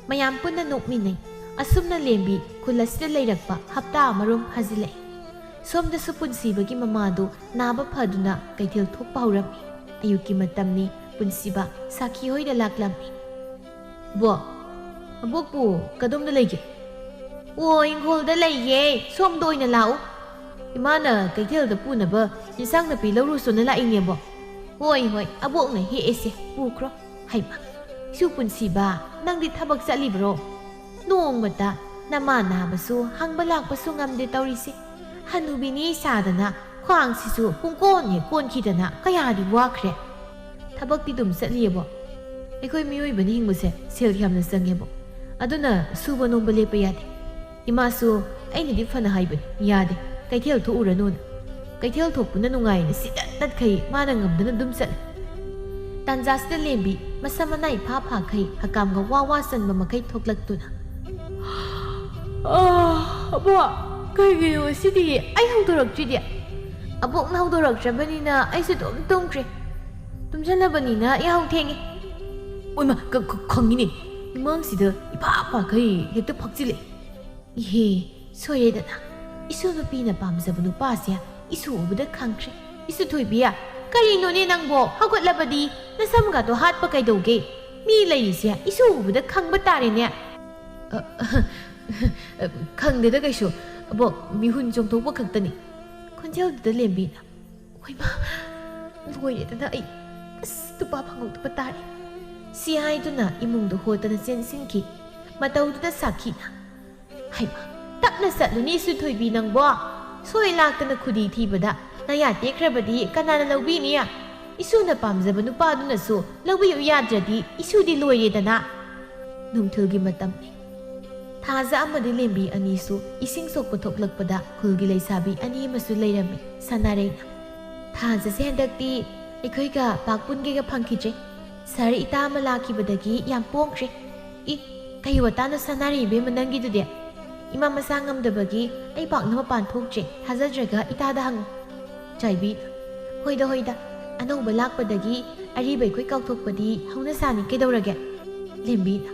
ꯃꯌꯥꯝ ꯄꯨꯟꯅ ꯅꯣꯛꯃꯤꯟꯅꯩ ꯑꯁꯨꯝꯅ ꯂꯦꯝꯕꯤ ꯈꯨꯜ ꯑꯁꯤꯗ ꯂꯩꯔꯛꯄ ꯍꯞꯇꯥ ꯑꯃꯔꯣꯝ ꯐꯥꯖꯤꯜꯂꯛꯑꯦ ꯁꯣꯝꯗꯁꯨ ꯄꯨꯟꯁꯤꯕꯒꯤ ꯃꯃꯥꯗꯨ ꯅꯥꯕ ꯐꯗꯨꯅ ꯀꯩꯊꯦꯜ ꯊꯣꯛꯄ ꯍꯧꯔꯝꯃꯤ ꯑꯌꯨꯛꯀꯤ ꯃꯇꯝꯅꯤ ꯄꯨꯟꯁꯤꯕ ꯁꯥꯈꯤ ꯍꯣꯏꯗ ꯂꯥꯛꯂꯝꯃꯤ ꯕꯣ ꯑꯕꯣꯛꯄꯨ ꯀꯗꯣꯝꯗ ꯂꯩꯒꯦ ꯑꯣ ꯏꯪꯈꯣꯜꯗ ꯂꯩꯌꯦ ꯁꯣꯝꯗ ꯑꯣꯏꯅ ꯂꯥꯛꯎ ꯏꯃꯥꯅ ꯀꯩꯊꯦꯜꯗ ꯄꯨꯅꯕ ꯏꯟꯁꯥꯡ ꯅꯥꯄꯤ ꯂꯧꯔꯨꯁꯣꯅ ꯂꯥꯛꯏꯅꯦꯕꯣ ꯍꯣꯏ ꯍꯣꯏ ꯑꯕꯣꯛꯅ ꯍꯦꯛꯑꯦꯁꯦ ꯄꯨꯈ꯭ꯔꯣ ꯍꯩꯃ ꯏꯁꯨ ꯄꯨꯟꯁꯤꯕ ꯅꯪꯗꯤ ꯊꯕꯛ ꯆꯠꯂꯤꯕ꯭ꯔꯣ ꯅꯣꯡꯃꯇ ꯅꯃꯥ ꯅꯥꯕꯁꯨ ꯍꯪꯕ ꯂꯥꯛꯄꯁꯨ ꯉꯝꯗꯦ ꯇꯧꯔꯤꯁꯦ ꯍꯅꯨꯕꯤꯅꯤ ꯁꯥꯗꯅ ꯈ꯭ꯋꯥꯡꯁꯤꯁꯨ ꯄꯨꯡꯀꯣꯟ ꯍꯦꯛ ꯀꯣꯟꯈꯤꯗꯅ ꯀꯌꯥꯗꯤ ꯋꯥꯈ꯭ꯔꯦ ꯊꯕꯛꯇꯤ ꯑꯗꯨꯝ ꯆꯠꯂꯤꯌꯦꯕꯣ ꯑꯩꯈꯣꯏ ꯃꯤꯑꯣꯏꯕꯅ ꯍꯤꯡꯕꯁꯦ ꯁꯦꯜ ꯌꯥꯝꯅ ꯆꯪꯉꯦꯕꯣ ꯑꯗꯨꯅ ꯁꯨꯕ ꯅꯣꯝꯕ ꯂꯦꯞꯄ ꯌꯥꯗꯦ ꯏꯃꯥꯁꯨ ꯑꯩꯅꯗꯤ ꯐꯅ ꯍꯥꯏꯕꯅꯤ ꯌꯥꯗꯦ ꯀꯩꯊꯦꯜ ꯊꯣꯛꯎꯔꯅꯨꯅ ꯀꯩꯊꯦꯜ ꯊꯣꯛꯄꯅ ꯅꯨꯡꯉꯥꯏꯅ ꯁꯤꯗꯠ ꯇꯠꯈꯩ ꯃꯥꯅ ꯉꯝꯗꯅ ꯑꯗꯨꯝ ꯆꯠꯂꯦ ꯇꯥꯟꯖꯥꯁꯤꯗ ꯂꯦꯝꯕꯤ ꯃꯁꯝ ꯃꯅꯥꯏ ꯐꯥ ꯐꯥꯈꯩ ꯍꯀꯥꯝꯒ ꯋꯥ ꯋꯥ ꯆꯟꯕ ꯃꯈꯩ ꯊꯣꯛꯂꯛꯇꯨꯅ ꯑꯕꯣꯛ ꯀꯩꯒꯤꯅꯣ ꯉꯁꯤꯗꯤ ꯑꯩ ꯍꯧꯗꯣꯔꯛꯇ꯭ꯔꯤꯗꯤ ꯑꯕꯣꯛꯅ ꯍꯧꯗꯣꯔꯛꯇ꯭ꯔꯕꯅꯤꯅ ꯑꯩꯁꯨ ꯑꯗꯨꯝ ꯇꯨꯝꯈ꯭ꯔꯦ ꯇꯨꯝꯁꯜꯂꯕꯅꯤꯅ ꯌꯥꯍꯧ ꯊꯦꯡꯉꯦ ꯑꯣꯏꯃ ꯈꯪꯉꯤꯅꯦ ꯏꯃꯥꯡꯁꯤꯗ ꯏꯐꯥ ꯐꯥꯈꯩ ꯍꯦꯛꯇ ꯐꯛꯆꯤꯜꯂꯛꯑꯦ ꯏꯍꯦ ꯁꯣꯏꯔꯦꯗꯅ 이수 ꯅꯨꯄꯤꯅ ꯄꯥꯝꯖꯕ ꯅꯨꯄꯥꯁꯦ 이수 ꯎꯕꯗ ꯈꯪꯈ꯭ꯔꯦ 이수 ꯊꯣꯏꯕꯤ야 ꯀꯔꯤꯅꯣꯅꯦ ꯅꯪꯕꯣ ꯍꯧꯒꯠꯂꯕꯗꯤ ꯅꯁꯝꯒꯗꯣ ꯍꯥꯠꯄ ꯀꯩꯗꯧꯒꯦ ꯃꯤ ꯂꯩꯔꯤꯁꯦ 이수 ꯎꯕꯗ ꯈꯪꯕ ꯇꯥꯔꯦꯅꯦ ꯈꯪꯗꯦꯗ ꯀꯩꯁꯨ ꯑꯕꯣꯛ ꯃꯤꯍꯨꯟ ꯆꯣꯡꯊꯣꯛꯄ ꯈꯛꯇꯅꯤ ꯈꯣꯟꯖꯦꯜꯗꯨꯗ ꯂꯦꯝꯕꯤꯅ ꯍꯣꯏꯃ ꯂꯣꯏꯔꯦꯗꯅ ꯑꯩ ꯅꯨꯄꯥ ꯐꯪꯍꯧꯗꯕ ꯇꯥꯔꯦ ꯁꯤ ꯍꯥꯏꯗꯨꯅ ꯏꯃꯨꯡꯗ ꯍꯣꯠꯇꯅ ꯆꯦꯟꯁꯤꯟꯈꯤ ꯃꯇꯧꯗꯨꯗ ꯁꯥꯈꯤꯅ ꯍꯩꯃ ꯇꯞꯅ ꯆꯠꯂꯨꯅꯤ 이수 ꯊꯣꯏꯕꯤ ꯅꯪꯕꯣ ꯁꯣꯏ ꯂꯥꯛꯇꯅ ꯈꯨꯗꯤ ꯊꯤꯕꯗ ꯅꯌꯥ ꯇꯦꯛꯈ꯭ꯔꯕꯗꯤ ꯀꯅꯥꯅ ꯂꯧꯕꯤꯅꯤ 이수ꯅ ꯄꯥꯝꯖꯕ ꯅꯨꯄꯥꯗꯨꯅꯁꯨ ꯂꯧꯕꯤꯌꯨ ꯌꯥꯗ꯭ꯔꯗꯤ 이수ꯗꯤ ꯂꯣꯏꯔꯦꯗꯅ ꯅꯨꯡꯊꯤꯜꯒꯤ ꯃꯇꯝꯅꯤ ꯊꯥꯖ ꯑꯃꯗꯤ ꯂꯦꯝꯕꯤ ꯑꯅꯤꯁꯨ ꯏꯁꯤꯡ ꯁꯣꯛꯄ ꯊꯣꯛꯂꯛꯄꯗ ꯈꯨꯜꯒꯤ ꯂꯩꯁꯥꯕꯤ ꯑꯅꯤ ꯑꯃꯁꯨ ꯂꯩꯔꯝꯃꯤ ꯁꯅꯥꯔꯩꯅ ꯊꯥꯖꯁꯦ ꯍꯟꯗꯛꯇꯤ ꯑꯩꯈꯣꯏꯒ ꯄꯥꯛ ꯄꯨꯟꯒꯦꯒ ꯐꯪꯈꯤꯗ꯭ꯔꯦ ꯁꯍꯔ ꯏꯇꯥ ꯑꯃ ꯂꯥꯛꯈꯤꯕꯗꯒꯤ ꯌꯥꯝ ꯄꯣꯡꯈ꯭ꯔꯦ ꯀꯩ ꯋꯥꯇꯥꯅ ꯁꯅꯥꯔꯩ ꯏꯕꯦꯝꯃ ꯅꯪꯒꯤꯗꯨꯗꯤ ꯏꯃꯥ ꯃꯁꯥ ꯉꯝꯗꯕꯒꯤ ꯑꯩ ꯄꯥꯛꯅ ꯃꯄꯥꯟ ꯊꯣꯛꯇ꯭ꯔꯦ ꯊꯥꯖꯗ꯭ꯔꯒ ꯏꯇꯥꯗ ꯍꯪꯉꯨ ꯆꯥꯏꯕꯤꯅ ꯍꯣꯏꯗ ꯑꯅꯧꯕ ꯂꯥꯛꯄꯗꯒꯤ ꯑꯔꯤꯕ ꯑꯩꯈꯣꯏ ꯀꯥꯎꯊꯣꯛꯄꯗꯤ ꯍꯧꯅ ꯁꯥꯅꯤ ꯀꯩꯗꯧꯔꯒꯦ ꯂꯦꯝꯕꯤꯅ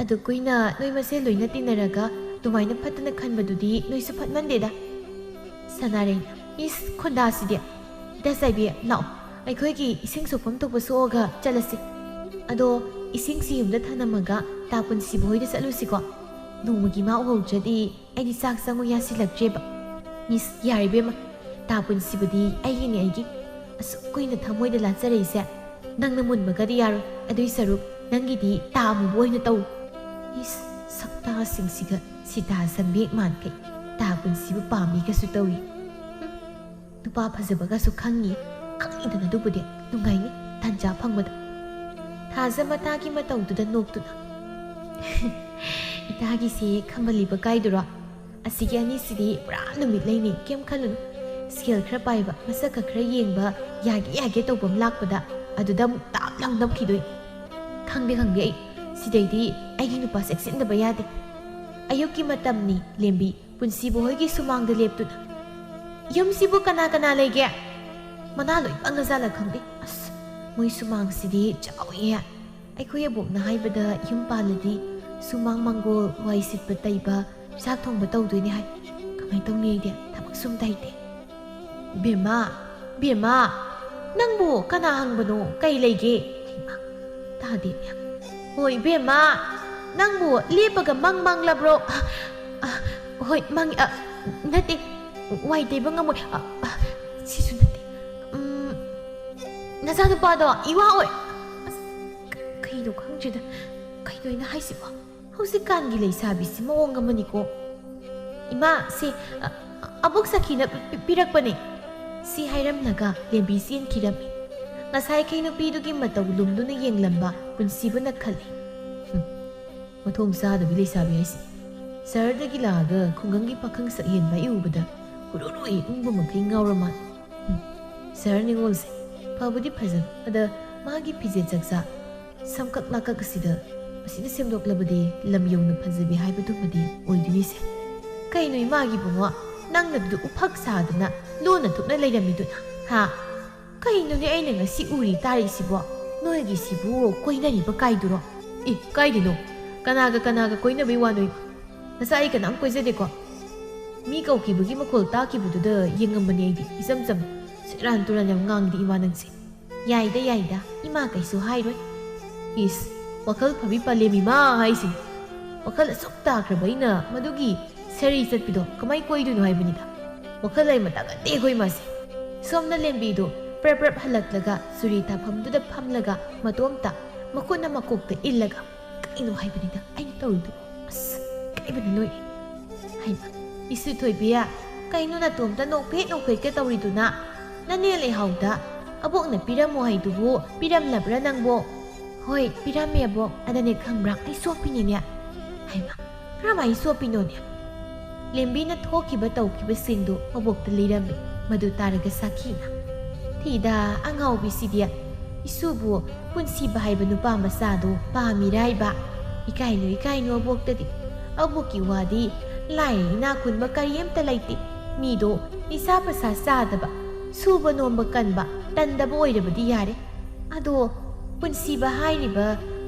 ꯑꯗꯨ ꯀꯨꯏꯅ ꯅꯣꯏ ꯃꯁꯦꯟ ꯂꯣꯏꯅ ꯇꯤꯟꯅꯔꯒ ꯑꯗꯨꯃꯥꯏꯅ ꯐꯠꯇꯅ ꯈꯟꯕꯗꯨꯗꯤ ꯅꯣꯏꯁꯨ ꯐꯠꯃꯟꯗꯦꯗ ꯁꯅꯥꯔꯩꯅ ꯏꯁ ꯈꯣꯟꯗꯥꯁꯤꯗꯤ ꯗꯁꯥꯏꯕꯤ ꯂꯥꯛꯑꯣ ꯑꯩꯈꯣꯏꯒꯤ ꯏꯁꯤꯡ ꯁꯣꯛꯐꯝ ꯊꯣꯛꯄ ꯁꯣꯛꯑꯒ ꯆꯠꯂꯁꯤ ꯑꯗꯣ ꯏꯁꯤꯡꯁꯤ ꯌꯨꯝꯗ ꯊꯅꯝꯃꯒ ꯇꯥ ꯄꯨꯟꯁꯤꯕ ꯍꯣꯏꯗ ꯆꯠꯂꯨꯁꯤꯀꯣ ꯅꯣꯡꯃꯒꯤ ꯃꯥ ꯎꯍꯧꯗ꯭ꯔꯗꯤ ꯑꯩꯗꯤ ꯆꯥꯛ ꯆꯪꯉꯨ ꯌꯥꯁꯤꯜꯂꯛꯇ꯭ꯔꯦꯕ ꯏꯁ ꯌꯥꯔꯤꯕꯦꯝꯃ ꯇꯥ ꯄꯨꯟꯁꯤꯕꯗꯤ ꯑꯩꯒꯤ ꯑꯁꯨꯛ ꯀꯨꯏꯅ ꯊꯃꯣꯏꯗ ꯂꯥꯠꯆꯔꯛꯏꯁꯦ ꯅꯪꯅ ꯃꯨꯟꯕꯒꯗꯤ ꯌꯥꯔꯣꯏ ꯑꯗꯨꯏ ꯁꯔꯨꯛ ꯅꯪꯒꯤꯗꯤ ꯇꯥ ꯑꯃꯨꯕ ꯑꯣꯏꯅ ꯇꯧ ꯏꯁ ꯁꯛꯇꯥꯁꯤꯡꯁꯤꯒ ꯁꯤꯇꯥ ꯁꯟꯕꯦꯛ ꯃꯥꯟꯈꯩ ꯇꯥ ꯄꯨꯟꯁꯤꯕꯨ ꯄꯥꯝꯃꯤꯒꯁꯨ ꯇꯧꯏ ꯅꯨꯄꯥ ꯐꯖꯕꯒꯁꯨ ꯈꯪꯉꯤꯗꯅ ꯑꯗꯨꯕꯨꯗꯤ ꯅꯨꯡꯉꯥꯏꯅꯤ ꯇꯥꯟꯖꯥ ꯐꯪꯕꯗ ꯊꯥꯖ ꯃꯇꯥꯒꯤ ꯃꯇꯧꯗꯨꯗ ꯅꯣꯛꯇꯨꯅ ꯏꯇꯥꯒꯤꯁꯦ ꯈꯝꯕꯜꯂꯤꯕ ꯀꯥꯏꯗꯨꯔꯣ ꯑꯁꯤꯒꯤ ꯑꯅꯤꯁꯤꯗꯤ ꯄꯨꯔꯥ ꯅꯨꯃꯤꯠ ꯂꯩꯅꯤ ꯀꯩꯝ ꯈꯜꯂꯨꯅꯨ ꯁꯦꯜ ꯈꯔ ꯄꯥꯏꯕ ꯃꯁꯛꯀ ꯈꯔ ꯌꯦꯡꯕ ꯌꯥꯒꯦ ꯇꯧꯕ ꯑꯃ ꯂꯥꯛꯄꯗ ꯑꯗꯨꯗ ꯑꯃꯨꯛ ꯇꯥꯞ ꯂꯥꯎ ꯅꯞꯈꯤꯗꯣꯏꯅꯤ ꯈꯪꯗꯦ ꯑꯩ ꯁꯤꯗꯩꯗꯤ ꯑꯩꯒꯤ ꯅꯨꯄꯥ ꯆꯦꯛꯁꯤꯟꯗꯕ ꯌꯥꯗꯦ ꯑꯌꯨꯛꯀꯤ ꯃꯇꯝꯅꯤ ꯂꯦꯝꯕꯤ ꯄꯨꯟꯁꯤꯕ ꯍꯣꯏꯒꯤ ꯁꯨꯃꯥꯡꯗ ꯂꯦꯞꯇꯨꯅ ꯌꯨꯝꯁꯤꯕꯨ ꯀꯅꯥ ꯂꯩꯒꯦ ꯃꯅꯥ ꯂꯣꯏ ꯄꯪꯉꯖꯥꯠꯂ ꯈꯪꯗꯦ ꯑꯁ ꯃꯣꯏ ꯁꯨꯃꯥꯡꯁꯤꯗꯤ ꯆꯥꯎꯏꯌꯦ ꯑꯩꯈꯣꯏ ꯑꯕꯣꯛꯅ ꯍꯥꯏꯕꯗ ꯌꯨꯝ ꯄꯥꯜꯂꯗꯤ ꯁꯨꯃꯥꯡ ꯃꯥꯡꯒꯣꯜ ꯋꯥꯏ ꯁꯤꯠꯄ ꯇꯩꯕ ꯆꯥꯛ ꯊꯣꯡꯕ ꯇꯧꯗꯣꯏꯅꯦ ꯍꯥꯏ ꯀꯃꯥꯏꯅ ꯇꯧꯅꯤ ꯑꯩꯗꯤ ꯊꯕꯛ ꯁꯨꯝ ꯇꯩꯇꯦ ꯕꯦꯝꯃ ꯅꯪꯕꯨ ꯀꯅꯥ ꯍꯪꯕꯅꯣ ꯀꯩ ꯂꯩꯒꯦ ꯇꯥꯗꯦ ꯍꯣꯏ ꯕꯦꯝꯃ ꯅꯪꯕꯨ ꯂꯦꯞꯄꯒ ꯃꯪꯂꯕ꯭ꯔꯣ ꯍꯣꯏ ꯃꯪꯉꯤ ꯅꯠꯇꯦ ꯋꯥꯏ ꯇꯩꯕ ꯉꯝꯃꯣꯏ ꯁꯤꯁꯨ ꯅꯠꯇꯦ ꯅꯆꯥꯅꯨꯄꯥꯗꯣ ꯏꯋꯥ ꯑꯣꯏ ꯑꯁ ꯀꯩꯅꯣ ꯈꯪꯗ꯭ꯔꯤꯗ ꯀꯩꯅꯣ ꯑꯩꯅ ꯍꯥꯏꯁꯤꯕꯣ ꯍꯧꯖꯤꯛꯀꯥꯟꯒꯤ ꯂꯩꯁꯥꯕꯤꯁꯤ ꯃꯑꯣꯡ ꯑꯃꯅꯤꯀꯣ ꯏꯃꯥ ꯁꯤ ꯑꯕꯣꯛ ꯁꯈꯤꯅ ꯄꯤꯔꯛꯄꯅꯦ ꯁꯤ ꯍꯥꯏꯔꯝꯂꯒ ꯂꯦꯝꯕꯤ ꯆꯦꯟꯈꯤꯔꯝꯃꯤ ꯉꯁꯥꯏꯈꯩ ꯅꯨꯄꯤꯗꯨꯒꯤ ꯃꯇꯧ ꯂꯨꯝꯗꯨꯅ ꯌꯦꯡꯂꯝꯕ ꯄꯨꯟꯁꯤꯕꯅ ꯈꯜꯂꯤ ꯃꯊꯣꯡ ꯆꯥꯗꯕꯤ ꯂꯩꯁꯥꯕꯤ ꯍꯥꯏꯁꯤ ꯁꯍꯔꯗꯒꯤ ꯂꯥꯛꯑꯒ ꯈꯨꯡꯒꯪꯒꯤ ꯄꯥꯈꯪ ꯁꯛꯍꯦꯟꯕ ꯑꯩ ꯎꯕꯗ ꯍꯨꯔꯨꯔꯨꯏ ꯎꯪꯕ ꯃꯈꯩ ꯉꯥꯎꯔ ꯃꯥꯜꯂꯦ ꯁꯍꯔ ꯅꯤꯉꯣꯜꯁꯦ ꯐꯕꯨꯗꯤ ꯐꯖꯕ ꯑꯗ ꯃꯥꯒꯤ ꯐꯤꯖꯦꯠ ꯆꯛꯆꯥ ꯁꯝꯀꯛ ꯂꯥꯀꯛ ꯑꯁꯤꯗ ꯁꯦꯝꯗꯣꯛꯂꯕꯗꯤ ꯂꯝ ꯌꯧꯅ ꯐꯖꯕꯤ ꯍꯥꯏꯕꯗꯨꯃꯗꯤ ꯑꯣꯏꯗꯣꯏꯅꯤꯁꯦ ꯀꯩꯅꯣ ꯏꯃꯥꯒꯤ ꯕꯨꯡꯉꯣ ꯅꯪꯅꯗꯨ ꯎꯐꯛ ꯁꯥꯗꯅ ꯂꯣꯟꯅ ꯊꯨꯞꯅ ꯂꯩꯔꯝꯃꯤꯗꯨꯅ ꯍꯥ ꯀꯩꯅꯣꯅꯦ ꯑꯩꯅ ꯉꯁꯤ ꯎꯔꯤ ꯇꯥꯔꯤꯁꯤꯕꯣ ꯅꯣꯏꯒꯤꯁꯤꯕꯨ ꯀꯣꯏꯅꯔꯤꯕ ꯀꯥꯏꯗꯨꯔꯣ ꯀꯥꯏꯗꯤꯅꯣ ꯀꯅꯥꯒ ꯀꯣꯏꯅꯕꯩ ꯋꯥꯅꯣ ꯉꯁꯥꯏ ꯑꯩ ꯀꯅꯥꯝ ꯀꯣꯏꯖꯗꯦꯀꯣ ꯃꯤ ꯀꯧꯈꯤꯕꯒꯤ ꯃꯈꯣꯜ ꯇꯥꯈꯤꯕꯗꯨꯗ ꯌꯦꯡꯉꯝꯕꯅꯤ ꯑꯩꯗꯤ ꯏꯆꯝ ꯆꯝ ꯁꯦꯔꯥꯟ ꯇꯨꯔꯥꯟ ꯌꯥꯝ ꯉꯥꯡꯉꯤꯗꯤ ꯏꯃꯥ ꯅꯪꯁꯦ ꯌꯥꯏꯗ ꯏꯃꯥ ꯀꯩꯁꯨ ꯍꯥꯏꯔꯣꯏ ꯋꯥꯈꯜ ꯐꯕꯤ ꯄꯂꯦꯝ ꯏꯃꯥ ꯍꯥꯏꯁꯤꯅꯤ ꯋꯥꯈꯜ ꯑꯁꯨꯛ ꯇꯥꯈ꯭ꯔꯕ ꯑꯩꯅ ꯃꯗꯨꯒꯤ ꯁꯔꯤ ꯆꯠꯄꯤꯗꯣ ꯀꯃꯥꯏ ꯀꯣꯏꯗꯣꯏꯅꯣ ꯍꯥꯏꯕꯅꯤꯗ ꯋꯥꯈꯜ ꯂꯩꯃ ꯇꯥꯒꯟꯗꯦ ꯑꯩꯈꯣꯏ ꯏꯃꯥꯁꯦ ꯁꯣꯝꯅ ꯂꯦꯝꯕꯤꯗꯣ ꯄ꯭ꯔꯞ ꯍꯜꯂꯛꯂꯒ ꯆꯨꯔꯤ ꯇꯥꯐꯝꯗꯨꯗ ꯐꯝꯂꯒ ꯃꯇꯣꯝꯇ ꯃꯈꯨꯠꯅ ꯃꯀꯣꯛꯇ ꯏꯜꯂꯒ ꯀꯩꯅꯣ ꯍꯥꯏꯕꯅꯤꯗ ꯑꯩꯅ ꯇꯧꯔꯤꯗꯨ ꯀꯥꯏꯕꯅ ꯂꯣꯏ ꯍꯥꯏꯕ ꯏꯁꯨ ꯊꯣꯏꯕꯤꯌꯥ ꯀꯩꯅꯣ ꯅꯇꯣꯝꯇ ꯅꯣꯛꯐꯦꯠꯀ ꯇꯧꯔꯤꯗꯨꯅ ꯅꯅꯦ ꯂꯩꯍꯥꯎꯗ ꯑꯕꯣꯛꯅ ꯄꯤꯔꯝꯃꯣ ꯍꯥꯏꯗꯨꯕꯨ ꯄꯤꯔꯝꯂꯕ꯭ꯔꯥ ꯅꯪꯕꯣ ꯍꯣꯏ ꯄꯤꯔꯝꯃꯦ ꯑꯕꯣꯛ ꯑꯗꯅꯦ ꯈꯪꯕ꯭ꯔꯥ ꯑꯩ ꯆꯣꯞꯄꯤꯅꯤꯅꯦ ꯍꯥꯏꯕ ꯀꯔꯝꯍꯥꯏꯅ ꯆꯣꯞꯄꯤꯅꯣꯅꯦ ꯂꯦꯝꯕꯤꯅ ꯊꯣꯛꯈꯤꯕ ꯇꯧꯈꯤꯕꯁꯤꯡꯗꯨ ꯑꯕꯣꯛꯇ ꯂꯤꯔꯝꯃꯤ ꯃꯗꯨ ꯇꯥꯔꯒ ꯁꯥꯈꯤꯅ ꯊꯤꯗ ꯑꯉꯥꯎꯕꯤꯁꯤꯗꯤ ꯏꯁꯨꯕꯨ ꯄꯨꯟꯁꯤꯕ ꯍꯥꯏꯕ ꯅꯨꯄꯥ ꯃꯆꯥꯗꯣ ꯄꯥꯝꯃꯤꯔꯥꯏꯕ ꯏꯀꯥꯏꯅꯨ ꯑꯕꯣꯛꯇꯗꯤ ꯑꯕꯣꯛꯀꯤ ꯋꯥꯗꯤ ꯂꯥꯏꯔ ꯏꯅꯥ ꯈꯨꯟꯕ ꯀꯔꯤꯝꯇ ꯂꯩꯇꯦ ꯃꯤꯗꯣ ꯅꯤꯁꯥ ꯄꯁꯥ ꯆꯥꯗꯕ ꯁꯨꯕ ꯅꯣꯝꯕ ꯀꯟꯕ ꯇꯟꯗꯕ ꯑꯣꯏꯔꯕꯗꯤ ꯌꯥꯔꯦ ꯑꯗꯣ ꯄꯨꯟꯁꯤꯕ ꯍꯥꯏꯔꯤꯕ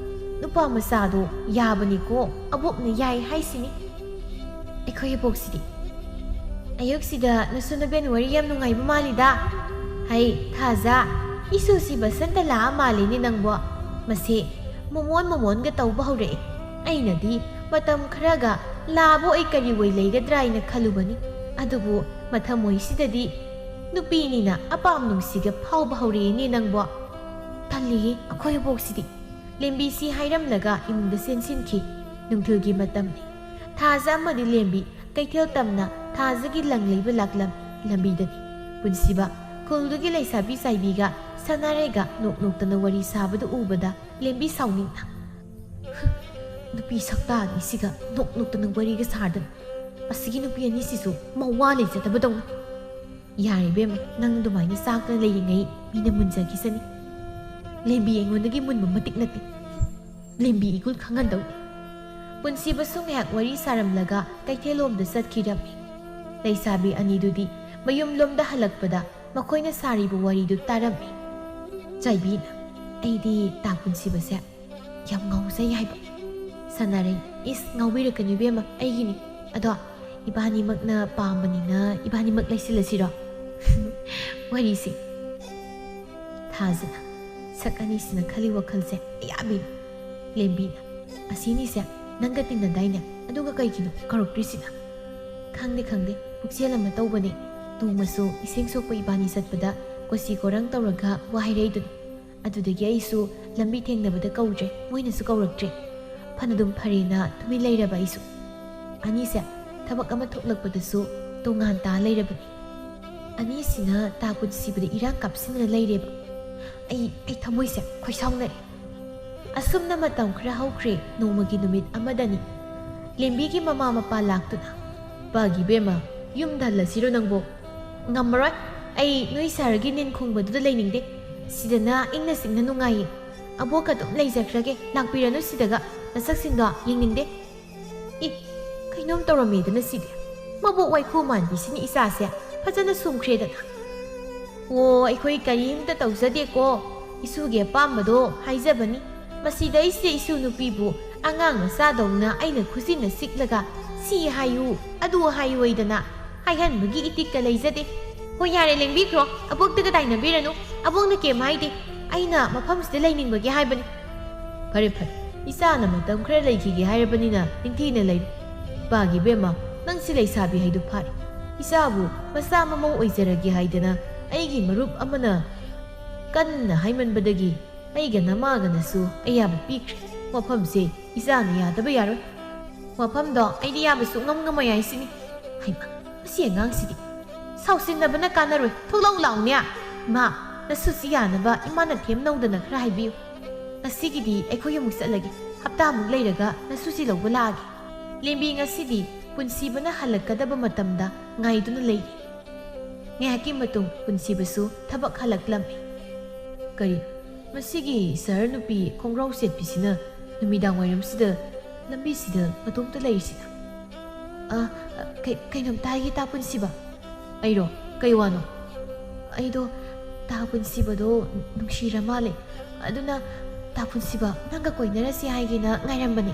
ꯅꯨꯄꯥ ꯃꯆꯥꯗꯣ ꯌꯥꯕꯅꯤꯀꯣ ꯑꯕꯣꯛꯅ ꯌꯥꯏ ꯍꯥꯏꯁꯤꯅꯤ ꯑꯩꯈꯣꯏ ꯑꯕꯣꯛꯁꯤꯗꯤ ꯑꯌꯨꯛꯁꯤꯗ ꯅꯁꯨ ꯅꯕꯦꯟ ꯋꯥꯔꯤ ꯌꯥꯝ ꯅꯨꯡꯉꯥꯏꯕ ꯃꯥꯜꯂꯤꯗ ꯍꯩ ꯊꯥꯖ ꯏꯁꯨꯁꯤ ꯕꯁꯟꯇ ꯂꯥꯛꯑ ꯃꯥꯜꯂꯤꯅꯦ ꯅꯪꯕꯣ ꯃꯁꯦ ꯃꯣꯃꯣꯟꯒ ꯇꯧꯕ ꯍꯧꯔꯛꯑꯦ ꯑꯩꯅꯗꯤ ꯃꯇꯝ ꯈꯔꯒ ꯂꯥꯕꯣ ꯑꯩ ꯀꯔꯤ ꯑꯣꯏ ꯂꯩꯒꯗ꯭ꯔꯥ ꯍꯥꯏꯅ ꯈꯜꯂꯨꯕꯅꯤ ꯑꯗꯨꯕꯨ ꯃꯊꯃꯣꯏꯁꯤꯗꯗꯤ ꯅꯨꯄꯤꯅꯤꯅ ꯑꯄꯥꯝ ꯅꯨꯡꯁꯤꯒ ꯐꯥꯎꯕ ꯍꯧꯔꯛꯑꯦꯅꯦ ꯅꯪꯕꯣ ꯇꯜꯂꯤꯍꯦ ꯑꯩꯈꯣꯏ ꯑꯕꯣꯛꯁꯤꯗꯤ ꯂꯦꯝꯕꯤꯁꯤ ꯍꯥꯏꯔꯝꯂꯒ ꯏꯃꯨꯡꯗ ꯆꯦꯟꯁꯤꯟꯈꯤ ꯅꯨꯡꯊꯤꯜꯒꯤ ꯃꯇꯝꯅꯤ ꯊꯥꯖ ꯑꯃꯗꯤ ꯂꯦꯝꯕꯤ ꯀꯩꯊꯦꯜ ꯇꯝꯅ ꯊꯥꯖꯒꯤ ꯂꯪ ꯂꯩꯕ ꯂꯥꯛꯂꯝ ꯂꯝꯕꯤꯗꯅꯤ ꯄꯨꯟꯁꯤꯕ ꯈꯨꯜꯗꯨꯒꯤ ꯂꯩꯁꯥꯕꯤ ꯆꯥꯏꯕꯤꯒ ꯁꯅꯥꯔꯩꯒ ꯅꯣꯛꯅꯣꯛꯇꯅ ꯋꯥꯔꯤ ꯁꯥꯕꯗꯨ ꯎꯕꯗ ꯂꯦꯝꯕꯤ ꯁꯥꯎꯅꯤꯡꯅ ꯅꯨꯄꯤ ꯁꯛꯇꯥ ꯑꯅꯤꯁꯤꯒ ꯅꯣꯛꯅꯣꯛꯇꯅ ꯋꯥꯔꯤꯒ ꯁꯥꯗꯅ ꯑꯁꯤꯒꯤ ꯅꯨꯄꯤ ꯑꯅꯤꯁꯤꯁꯨ ꯃꯋꯥ ꯂꯩꯖꯗꯕꯗꯧꯅ ꯌꯥꯔꯦ ꯏꯕꯦꯝꯃ ꯅꯪ ꯑꯗꯨꯃꯥꯏꯅ ꯆꯥꯛꯇꯅ ꯂꯩꯔꯤꯉꯩ ꯃꯤꯅ ꯃꯨꯟꯖꯈꯤꯁꯅꯤ ꯂꯦꯝꯕꯤ ꯑꯩꯉꯣꯟꯗꯒꯤ ꯃꯨꯟꯕ ꯃꯇꯤꯛ ꯅꯠꯇꯦ ꯂꯦꯝꯕꯤ ꯏꯒꯨꯜ ꯈꯪꯍꯟꯗꯧꯅꯤ ꯄꯨꯟꯁꯤꯕꯁꯨ ꯉꯥꯏꯍꯥꯛ ꯋꯥꯔꯤ ꯁꯥꯔꯝꯂꯒ ꯀꯩꯊꯦꯜꯂꯣꯝꯗ ꯆꯠꯈꯤꯔꯝꯃꯤ ꯂꯩꯁꯥꯕꯤ ꯑꯅꯤꯗꯨꯗꯤ ꯃꯌꯨꯝꯂꯣꯝꯗ ꯍꯜꯂꯛꯄꯗ ꯃꯈꯣꯏꯅ ꯁꯥꯔꯤꯕ ꯋꯥꯔꯤꯗꯨ ꯇꯥꯔꯝꯃꯤ ꯆꯥꯏꯕꯤꯅ ꯑꯩꯗꯤ ꯇꯥ ꯄꯨꯟꯁꯤꯕꯁꯦ ꯌꯥꯝ ꯉꯥꯎꯖꯩ ꯍꯥꯏꯕ ꯁꯅꯥꯔꯩ ꯉꯥꯎꯕꯤꯔꯛꯀꯅꯨ ꯏꯕꯦꯝꯃ ꯑꯩꯒꯤꯅꯤ ꯑꯗꯣ ꯏꯕꯥꯅꯤꯃꯛꯅ ꯄꯥꯝꯕꯅꯤꯅ ꯏꯕꯥꯅꯤꯃꯛ ꯂꯩꯁꯤꯜꯂꯁꯤꯔꯣ ꯋꯥꯔꯤꯁꯤ ꯊꯥꯖꯅ ꯁꯛ ꯑꯅꯤꯁꯤꯅ ꯈꯜꯂꯤ ꯋꯥꯈꯜꯁꯦ ꯑꯌꯥꯝꯕꯤꯅꯤ ꯂꯦꯝꯕꯤꯅ ꯑꯁꯤꯅꯤꯁꯦ ꯅꯪꯒ ꯇꯤꯟꯅꯗꯥꯏꯅꯦ ꯑꯗꯨꯒ ꯀꯩꯒꯤꯅꯣ ꯀꯧꯔꯛꯇ꯭ꯔꯤꯁꯤꯅ ꯈꯪꯗꯦ ꯄꯨꯛꯆꯦꯜ ꯑꯃ ꯇꯧꯕꯅꯦ ꯅꯣꯡꯃꯁꯨ ꯏꯁꯤꯡ ꯁꯣꯛꯄ ꯏꯕꯥꯅꯤ ꯆꯠꯄꯗ ꯀꯣꯁꯤ ꯀꯣꯔꯪ ꯇꯧꯔꯒ ꯋꯥ ꯍꯥꯏꯔꯛꯏꯗꯨꯅꯤ ꯑꯗꯨꯗꯒꯤ ꯑꯩꯁꯨ ꯂꯝꯕꯤ ꯊꯦꯡꯅꯕꯗ ꯀꯧꯗ꯭ꯔꯦ ꯃꯣꯏꯅꯁꯨ ꯀꯧꯔꯛꯇ꯭ꯔꯦ ꯐꯅꯗꯨꯝ ꯐꯔꯦꯅ ꯇꯨꯃꯤꯟ ꯂꯩꯔꯕ ꯑꯩꯁꯨ ꯑꯅꯤꯁꯦ ꯊꯕꯛ ꯑꯃ ꯊꯣꯛꯂꯛꯄꯗꯁꯨ ꯇꯣꯉꯥꯟ ꯇꯥ ꯂꯩꯔꯕꯅꯤ ꯑꯅꯤꯁꯤꯅ ꯇꯥ ꯄꯨꯟꯁꯤꯕꯗ ꯏꯔꯥꯡ ꯀꯥꯞꯁꯤꯟꯅ ꯂꯩꯔꯦꯕ ꯑꯩ ꯊꯃꯣꯏꯁꯦ ꯈꯣꯏꯁꯥꯎꯅꯔꯦ ꯑꯁꯨꯝꯅ ꯃꯇꯝ ꯈꯔ ꯍꯧꯈ꯭ꯔꯦ ꯅꯣꯡꯃꯒꯤ ꯅꯨꯃꯤꯠ ꯑꯃꯗꯅꯤ ꯂꯦꯝꯕꯤꯒꯤ ꯃꯃꯥ ꯃꯄꯥ ꯂꯥꯛꯇꯨꯅ ꯄꯥꯒꯤ ꯕꯦꯝꯃ ꯌꯨꯝꯗ ꯍꯜꯂꯁꯤꯔꯣ ꯅꯪꯕꯣ ꯉꯝꯃꯔꯣꯏ ꯑꯩ ꯅꯣꯏ ꯁꯍꯔꯒꯤ ꯅꯤꯟ ꯈꯣꯡꯕꯗꯨꯗ ꯂꯩꯅꯤꯡꯗꯦ ꯁꯤꯗꯅ ꯏꯪꯅ ꯆꯤꯛꯅ ꯅꯨꯡꯉꯥꯏꯌꯦ ꯑꯕꯣꯛꯀ ꯑꯗꯨꯝ ꯂꯩꯖꯈ꯭ꯔꯒꯦ ꯂꯥꯛꯄꯤꯔꯅꯨ ꯁꯤꯗꯒ ꯅꯁꯛꯁꯤꯡꯗꯣ ꯌꯦꯡꯅꯤꯡꯗꯦ ꯀꯩꯅꯣꯝ ꯇꯧꯔꯝꯃꯦꯗꯅ ꯁꯤꯗꯤ ꯃꯕꯣꯛ ꯋꯥꯏꯈꯨ ꯃꯥꯟꯕꯤꯁꯤꯅꯤ ꯏꯆꯥꯁꯦ ꯐꯖꯅ ꯁꯨꯝꯈ꯭ꯔꯦꯗꯅ ꯑꯣ ꯑꯩꯈꯣꯏ ꯀꯔꯤꯝꯇ ꯇꯧꯖꯗꯦꯀꯣ ꯏꯁꯨꯒꯤ ꯑꯄꯥꯝꯕꯗꯣ ꯍꯥꯏꯖꯕꯅꯤ ꯃꯁꯤꯗꯩꯁꯤꯗ ꯏꯁꯨ ꯅꯨꯄꯤꯕꯨ ꯑꯉꯥꯡ ꯃꯆꯥꯗꯧꯅ ꯑꯩꯅ ꯈꯨꯖꯤꯟꯅ ꯁꯤꯛꯂꯒ ꯁꯤ ꯍꯥꯏꯌꯨ ꯑꯗꯨ ꯍꯥꯏꯌꯨꯗꯅ ꯍꯥꯏꯍꯟꯕꯒꯤ ꯏꯇꯤꯛꯀ ꯂꯩꯖꯗꯦ ꯍꯣꯏ ꯌꯥꯔꯦ ꯂꯦꯡꯕꯤꯈ꯭ꯔꯣ ꯑꯕꯣꯛꯇꯒ ꯇꯥꯏꯅꯕꯤꯔꯅꯨ ꯑꯕꯣꯛꯅ ꯀꯦꯝ ꯍꯥꯏꯗꯦ ꯑꯩꯅ ꯃꯐꯝꯁꯤꯗ ꯂꯩꯅꯤꯡꯕꯒꯤ ꯍꯥꯏꯕꯅꯤ ꯐꯔꯦ ꯏꯆꯥꯅ ꯃꯇꯝ ꯈꯔ ꯂꯩꯈꯤꯒꯦ ꯍꯥꯏꯔꯕꯅꯤꯅ ꯅꯤꯡꯊꯤꯅ ꯂꯩꯔꯨ ꯄꯥꯒꯤ ꯕꯦꯝꯃ ꯅꯪꯁꯤ ꯂꯩꯁꯥꯕꯤ ꯍꯥꯏꯗꯨ ꯐꯥꯔꯦ ꯏꯆꯥꯕꯨ ꯃꯆꯥ ꯃꯃꯧ ꯑꯣꯏꯖꯔꯒꯦ ꯍꯥꯏꯗꯅ ꯑꯩꯒꯤ ꯃꯔꯨꯞ ꯑꯃꯅ ꯀꯟꯅ ꯍꯥꯏꯃꯟꯕꯗꯒꯤ ꯑꯩꯒ ꯅꯃꯥꯒꯅꯁꯨ ꯑꯌꯥꯕ ꯄꯤꯈ꯭ꯔꯦ ꯋꯥꯐꯝꯁꯦ ꯏꯆꯥꯅ ꯌꯥꯗꯕ ꯌꯥꯔꯣꯏ ꯋꯥꯐꯝꯗꯣ ꯑꯩꯗꯤ ꯌꯥꯕꯁꯨ ꯉꯝꯃꯣꯏ ꯍꯥꯏꯁꯤꯅꯤ ꯍꯩꯃ ꯃꯁꯤ ꯑꯉꯥꯡꯁꯤꯗꯤ ꯁꯥꯎꯁꯤꯟꯅꯕꯅ ꯀꯥꯟꯅꯔꯣꯏ ꯊꯣꯛꯂꯥꯎ ꯂꯥꯎꯅꯦ ꯏꯃꯥ ꯅꯁꯨꯁꯤ ꯌꯥꯅꯕ ꯏꯃꯥꯅ ꯊꯦꯝꯅꯧꯗꯅ ꯈꯔ ꯍꯥꯏꯕꯤꯌꯨ ꯉꯁꯤꯒꯤꯗꯤ ꯑꯩꯈꯣꯏ ꯑꯃꯨꯛ ꯆꯠꯂꯒꯦ ꯍꯞꯇꯥꯃꯨꯛ ꯂꯩꯔꯒ ꯅꯁꯨꯁꯤ ꯂꯧꯕ ꯂꯥꯛꯑꯒꯦ ꯂꯦꯝꯕꯤ ꯉꯁꯤꯗꯤ ꯄꯨꯟꯁꯤꯕꯅ ꯍꯜꯂꯛꯀꯗꯕ ꯃꯇꯝꯗ ꯉꯥꯏꯗꯨꯅ ꯂꯩꯔꯤ ꯉꯥꯏꯍꯥꯛꯀꯤ ꯃꯇꯨꯡ ꯄꯨꯟꯁꯤꯕꯁꯨ ꯊꯕꯛ ꯍꯜꯂꯛꯂꯝꯃꯤ ꯀꯔꯤ ꯃꯁꯤꯒꯤ ꯁꯍꯔ ꯅꯨꯄꯤ ꯈꯣꯡꯒ꯭ꯔꯥꯎ ꯁꯦꯠꯄꯤꯁꯤꯅ ꯅꯨꯃꯤꯗꯥꯡ ꯋꯥꯏꯔꯝꯁꯤꯗ ꯂꯝꯕꯤꯁꯤꯗ ꯃꯇꯣꯝꯇ ꯂꯩꯔꯤꯁꯤꯅ ꯀꯩꯅꯣꯝꯇ ꯍꯥꯏꯒꯦ ꯇꯥ ꯄꯨꯟꯁꯤꯕ ꯑꯩꯔꯣ ꯀꯩ ꯋꯥꯅꯣ ꯑꯩꯗꯣ ꯇꯥ ꯄꯨꯟꯁꯤꯕꯗꯣ ꯅꯨꯡꯁꯤꯔ ꯃꯥꯜꯂꯦ ꯑꯗꯨꯅ ꯇꯥ ꯄꯨꯟꯁꯤꯕ ꯅꯪꯒ ꯀꯣꯏꯅꯔꯁꯤ ꯍꯥꯏꯒꯦꯅ ꯉꯥꯏꯔꯝꯕꯅꯤ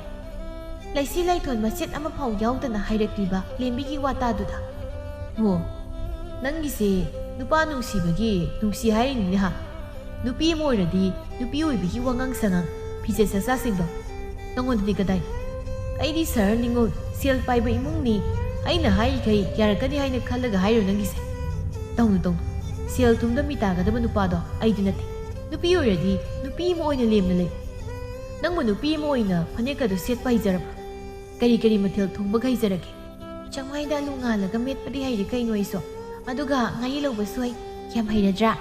ꯂꯩꯁꯤ ꯂꯩꯊꯣꯟ ꯃꯆꯦꯠ ꯑꯃꯐꯥꯎ ꯌꯥꯎꯗꯅ ꯍꯥꯏꯔꯛꯂꯤꯕ ꯂꯦꯝꯕꯤꯒꯤ ꯋꯥꯇꯥꯗꯨꯗ ꯑꯣ ꯅꯪꯒꯤꯁꯦ ꯅꯨꯄꯥ ꯅꯨꯡꯁꯤꯕꯒꯤ ꯅꯨꯡꯁꯤ ꯍꯥꯏꯔꯤꯅꯤꯅꯦ ꯍꯥ ꯅꯨꯄꯤ ꯑꯃ ꯑꯣꯏꯔꯗꯤ ꯅꯨꯄꯤ ꯑꯣꯏꯕꯒꯤ ꯋꯥꯉꯥꯡ ꯁꯉꯥꯡ ꯐꯤꯖꯦꯠ ꯆꯥꯛꯆꯥꯁꯤꯡꯗꯣ ꯅꯪꯉꯣꯟꯗꯗꯤ ꯀꯗꯥꯏ ꯑꯩꯗꯤ ꯁꯍꯔ ꯅꯤꯉꯣꯜ ꯁꯦꯜ ꯄꯥꯏꯕ ꯏꯃꯨꯡꯅꯤ ꯑꯩꯅ ꯍꯥꯏꯔꯤꯈꯩ ꯌꯥꯔꯛꯀꯅꯤ ꯍꯥꯏꯅ ꯈꯜꯂꯒ ꯍꯥꯏꯔꯣ ꯅꯪꯒꯤꯁꯦ ꯇꯧꯅꯨ ꯁꯦꯜ ꯊꯨꯝꯗ ꯃꯤ ꯇꯥꯒꯗꯕ ꯅꯨꯄꯥꯗꯣ ꯑꯩꯗꯤ ꯅꯠꯇꯦ ꯅꯨꯄꯤ ꯑꯣꯏꯔꯗꯤ ꯅꯨꯄꯤ ꯑꯃ ꯑꯣꯏꯅ ꯂꯦꯝꯅ ꯂꯩ ꯅꯪꯕꯨ ꯅꯨꯄꯤ ꯑꯃ ꯑꯣꯏꯅ ꯐꯅꯦꯛꯀꯗꯣ ꯁꯦꯠꯄ ꯍꯩꯖꯔꯕ꯭ꯔꯥ ꯀꯔꯤ ꯃꯊꯦꯜ ꯊꯣꯡꯕꯒ ꯍꯩꯖꯔꯒꯦ ꯆꯪꯃꯥꯏꯗ ꯑꯂꯨ ꯉꯥꯜꯂꯒ ꯃꯦꯠꯄꯗꯤ ꯍꯩꯔꯦ ꯀꯩꯅꯣ ꯑꯩꯁꯨ ꯑꯗꯨꯒ ꯉꯥꯔꯤ ꯂꯧꯕꯁꯨ ꯑꯩ ꯌꯥꯝ ꯍꯩꯔꯗ꯭ꯔꯥ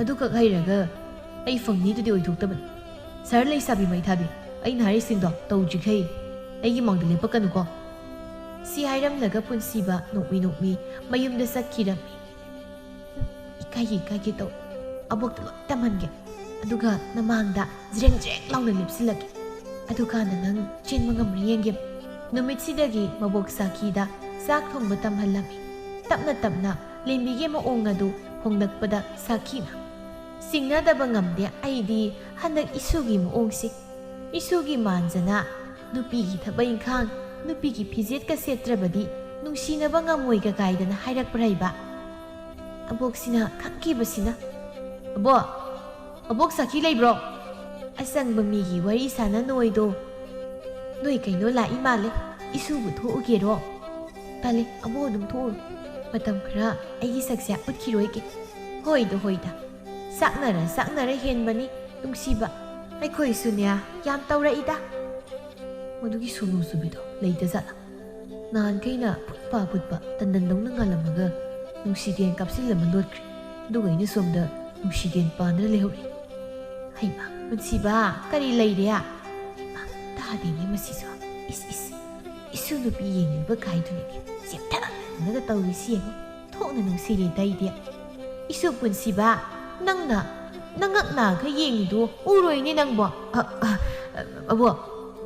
ꯑꯗꯨꯈꯛ ꯍꯩꯔꯒ ꯑꯩ ꯐꯪꯅꯤꯗꯨꯗꯤ ꯑꯣꯏꯊꯣꯛꯇꯕꯅꯤ ꯁꯍꯔ ꯂꯩꯁꯥꯕꯤ ꯃꯩꯊꯥꯕꯤ ꯑꯩꯅ ꯍꯥꯏꯔꯤꯁꯤꯡꯗꯣ ꯇꯧꯗ꯭ꯔꯤꯈꯩ ꯑꯩꯒꯤ ꯃꯥꯡꯗ ꯂꯦꯞꯄꯛꯀꯅꯨꯀꯣ ꯁꯤ ꯍꯥꯏꯔꯝꯂꯒ ꯄꯨꯟꯁꯤꯕ ꯅꯣꯛꯃꯤ ꯃꯌꯨꯝꯗ ꯆꯠꯈꯤꯔꯝꯃꯤ ꯏꯀꯥꯏꯒꯦ ꯇꯧ ꯑꯕꯣꯛꯇ ꯂꯣꯏ ꯇꯝꯍꯟꯒꯦ ꯑꯗꯨꯒ ꯅꯃꯥꯡꯗ ꯖ꯭ꯔꯦꯡ ꯂꯥꯎꯅ ꯂꯦꯞꯁꯤꯜꯂꯛꯀꯦ ꯑꯗꯨꯀꯥꯟꯗ ꯅꯪ ꯆꯦꯟꯕ ꯉꯝꯕ꯭ꯔꯥ ꯌꯦꯡꯒꯦ ꯅꯨꯃꯤꯠꯁꯤꯗꯒꯤ ꯃꯕꯣꯛ ꯁꯥꯈꯤꯗ ꯆꯥꯛ ꯊꯣꯡꯕ ꯇꯝꯍꯜꯂꯝꯃꯤ ꯇꯞꯅ ꯂꯦꯝꯕꯤꯒꯤ ꯃꯑꯣꯡ ꯑꯗු ꯍꯣꯡꯂꯛꯄꯗ ꯁꯥꯈꯤꯅ ꯁꯤꯡꯅꯗꯕ ꯉꯝꯗꯦ ꯑꯩꯗꯤ ꯍꯟꯗꯛ ꯏꯁꯨꯒꯤ ꯃꯑꯣꯡꯁꯤ ꯏꯁꯨꯒꯤ ꯃꯥꯟꯖꯅ ꯅꯨꯄꯤꯒꯤ ꯊꯕꯛ ꯏꯪꯈꯥꯡ ꯅꯨꯄꯤꯒꯤ ꯐꯤꯖꯦꯠꯀ ꯁꯦꯠꯇ꯭ꯔꯕꯗꯤ ꯅꯨꯡꯁꯤꯅꯕ ꯉꯝꯃꯣꯏꯒ ꯀꯥꯏꯗꯅ ꯍꯥꯏꯔꯛꯄ꯭ꯔꯥ ꯍꯩꯕ ꯑꯕꯣꯛꯁꯤꯅ ꯈꯪꯈꯤꯕꯁꯤꯅ ꯑꯕꯣꯛ ꯁꯥꯈꯤ ꯂꯩꯕ꯭ꯔꯣ ꯑꯁꯪꯕ ꯃꯤꯒꯤ ꯋꯥꯔꯤ ꯁꯥꯟꯅ ꯅꯣꯏꯗꯣ ꯅꯣꯏ ꯀꯩꯅꯣ ꯂꯥꯛꯏ ꯃꯥꯜꯂꯦ ꯏꯁꯨꯕꯨ ꯊꯣꯛꯎꯒꯦꯔꯣ ꯇꯜꯂꯦ ꯑꯕꯣꯛ ꯑꯗꯨꯝ ꯊꯣꯛꯎꯔꯣ ꯃꯇꯝ ꯈꯔ ꯑꯩꯒꯤ ꯁꯛꯁꯦ ꯎꯠꯈꯤꯔꯣꯏꯒꯦ ꯍꯣꯏꯗ ꯆꯥꯛꯅꯔ ꯍꯦꯟꯕꯅꯤ ꯅꯨꯡꯁꯤꯕ ꯑꯩꯈꯣꯏꯁꯨꯅꯦ ꯌꯥꯝ ꯇꯧꯔꯛꯏꯗ ꯃꯗꯨꯒꯤ ꯁꯣꯅꯨ ꯆꯨꯕꯤꯗꯣ ꯂꯩꯇꯖꯥꯠꯂ ꯅꯍꯥꯟꯈꯩꯅ ꯐꯨꯠꯄ ꯇꯟꯗꯟꯗꯧꯅ ꯉꯥꯜꯂꯝꯃꯒ ꯅꯨꯡꯁꯤꯗꯦꯟ ꯀꯥꯞꯁꯤꯜꯂꯝꯃ ꯂꯣꯠꯈ꯭ꯔꯦ ꯑꯗꯨꯒ ꯑꯩꯅ ꯁꯣꯝꯗ ꯅꯨꯡꯁꯤꯗꯦꯟ ꯄꯥꯟꯗꯅ ꯂꯩꯍꯧꯔꯤ ꯍꯩꯃ ꯄꯨꯟꯁꯤꯕ ꯀꯔꯤ ꯂꯩꯔꯦ ꯍꯩꯃ ꯇꯥꯗꯦꯅꯦ ꯃꯁꯤꯁꯨ ꯏꯁꯨ ꯅꯨꯄꯤ ꯌꯦꯡꯅꯤꯡꯕ ꯀꯥꯏꯗꯨꯅꯤꯅꯦ ꯆꯦꯞꯊꯅꯒ ꯇꯧꯔꯤꯁꯤ ꯌꯦꯡꯉꯣ ꯊꯣꯛꯅ ꯅꯨꯡꯁꯤꯔꯦꯗ ꯑꯩꯗꯤ ꯏꯁꯨ ꯄꯨꯟꯁꯤꯕ ꯅꯪꯉꯛ ꯅꯥꯒ ꯌꯦꯡꯉꯤꯗꯣ ꯎꯔꯣꯏꯅꯦ ꯅꯪꯕꯣ ꯑꯕꯣꯛ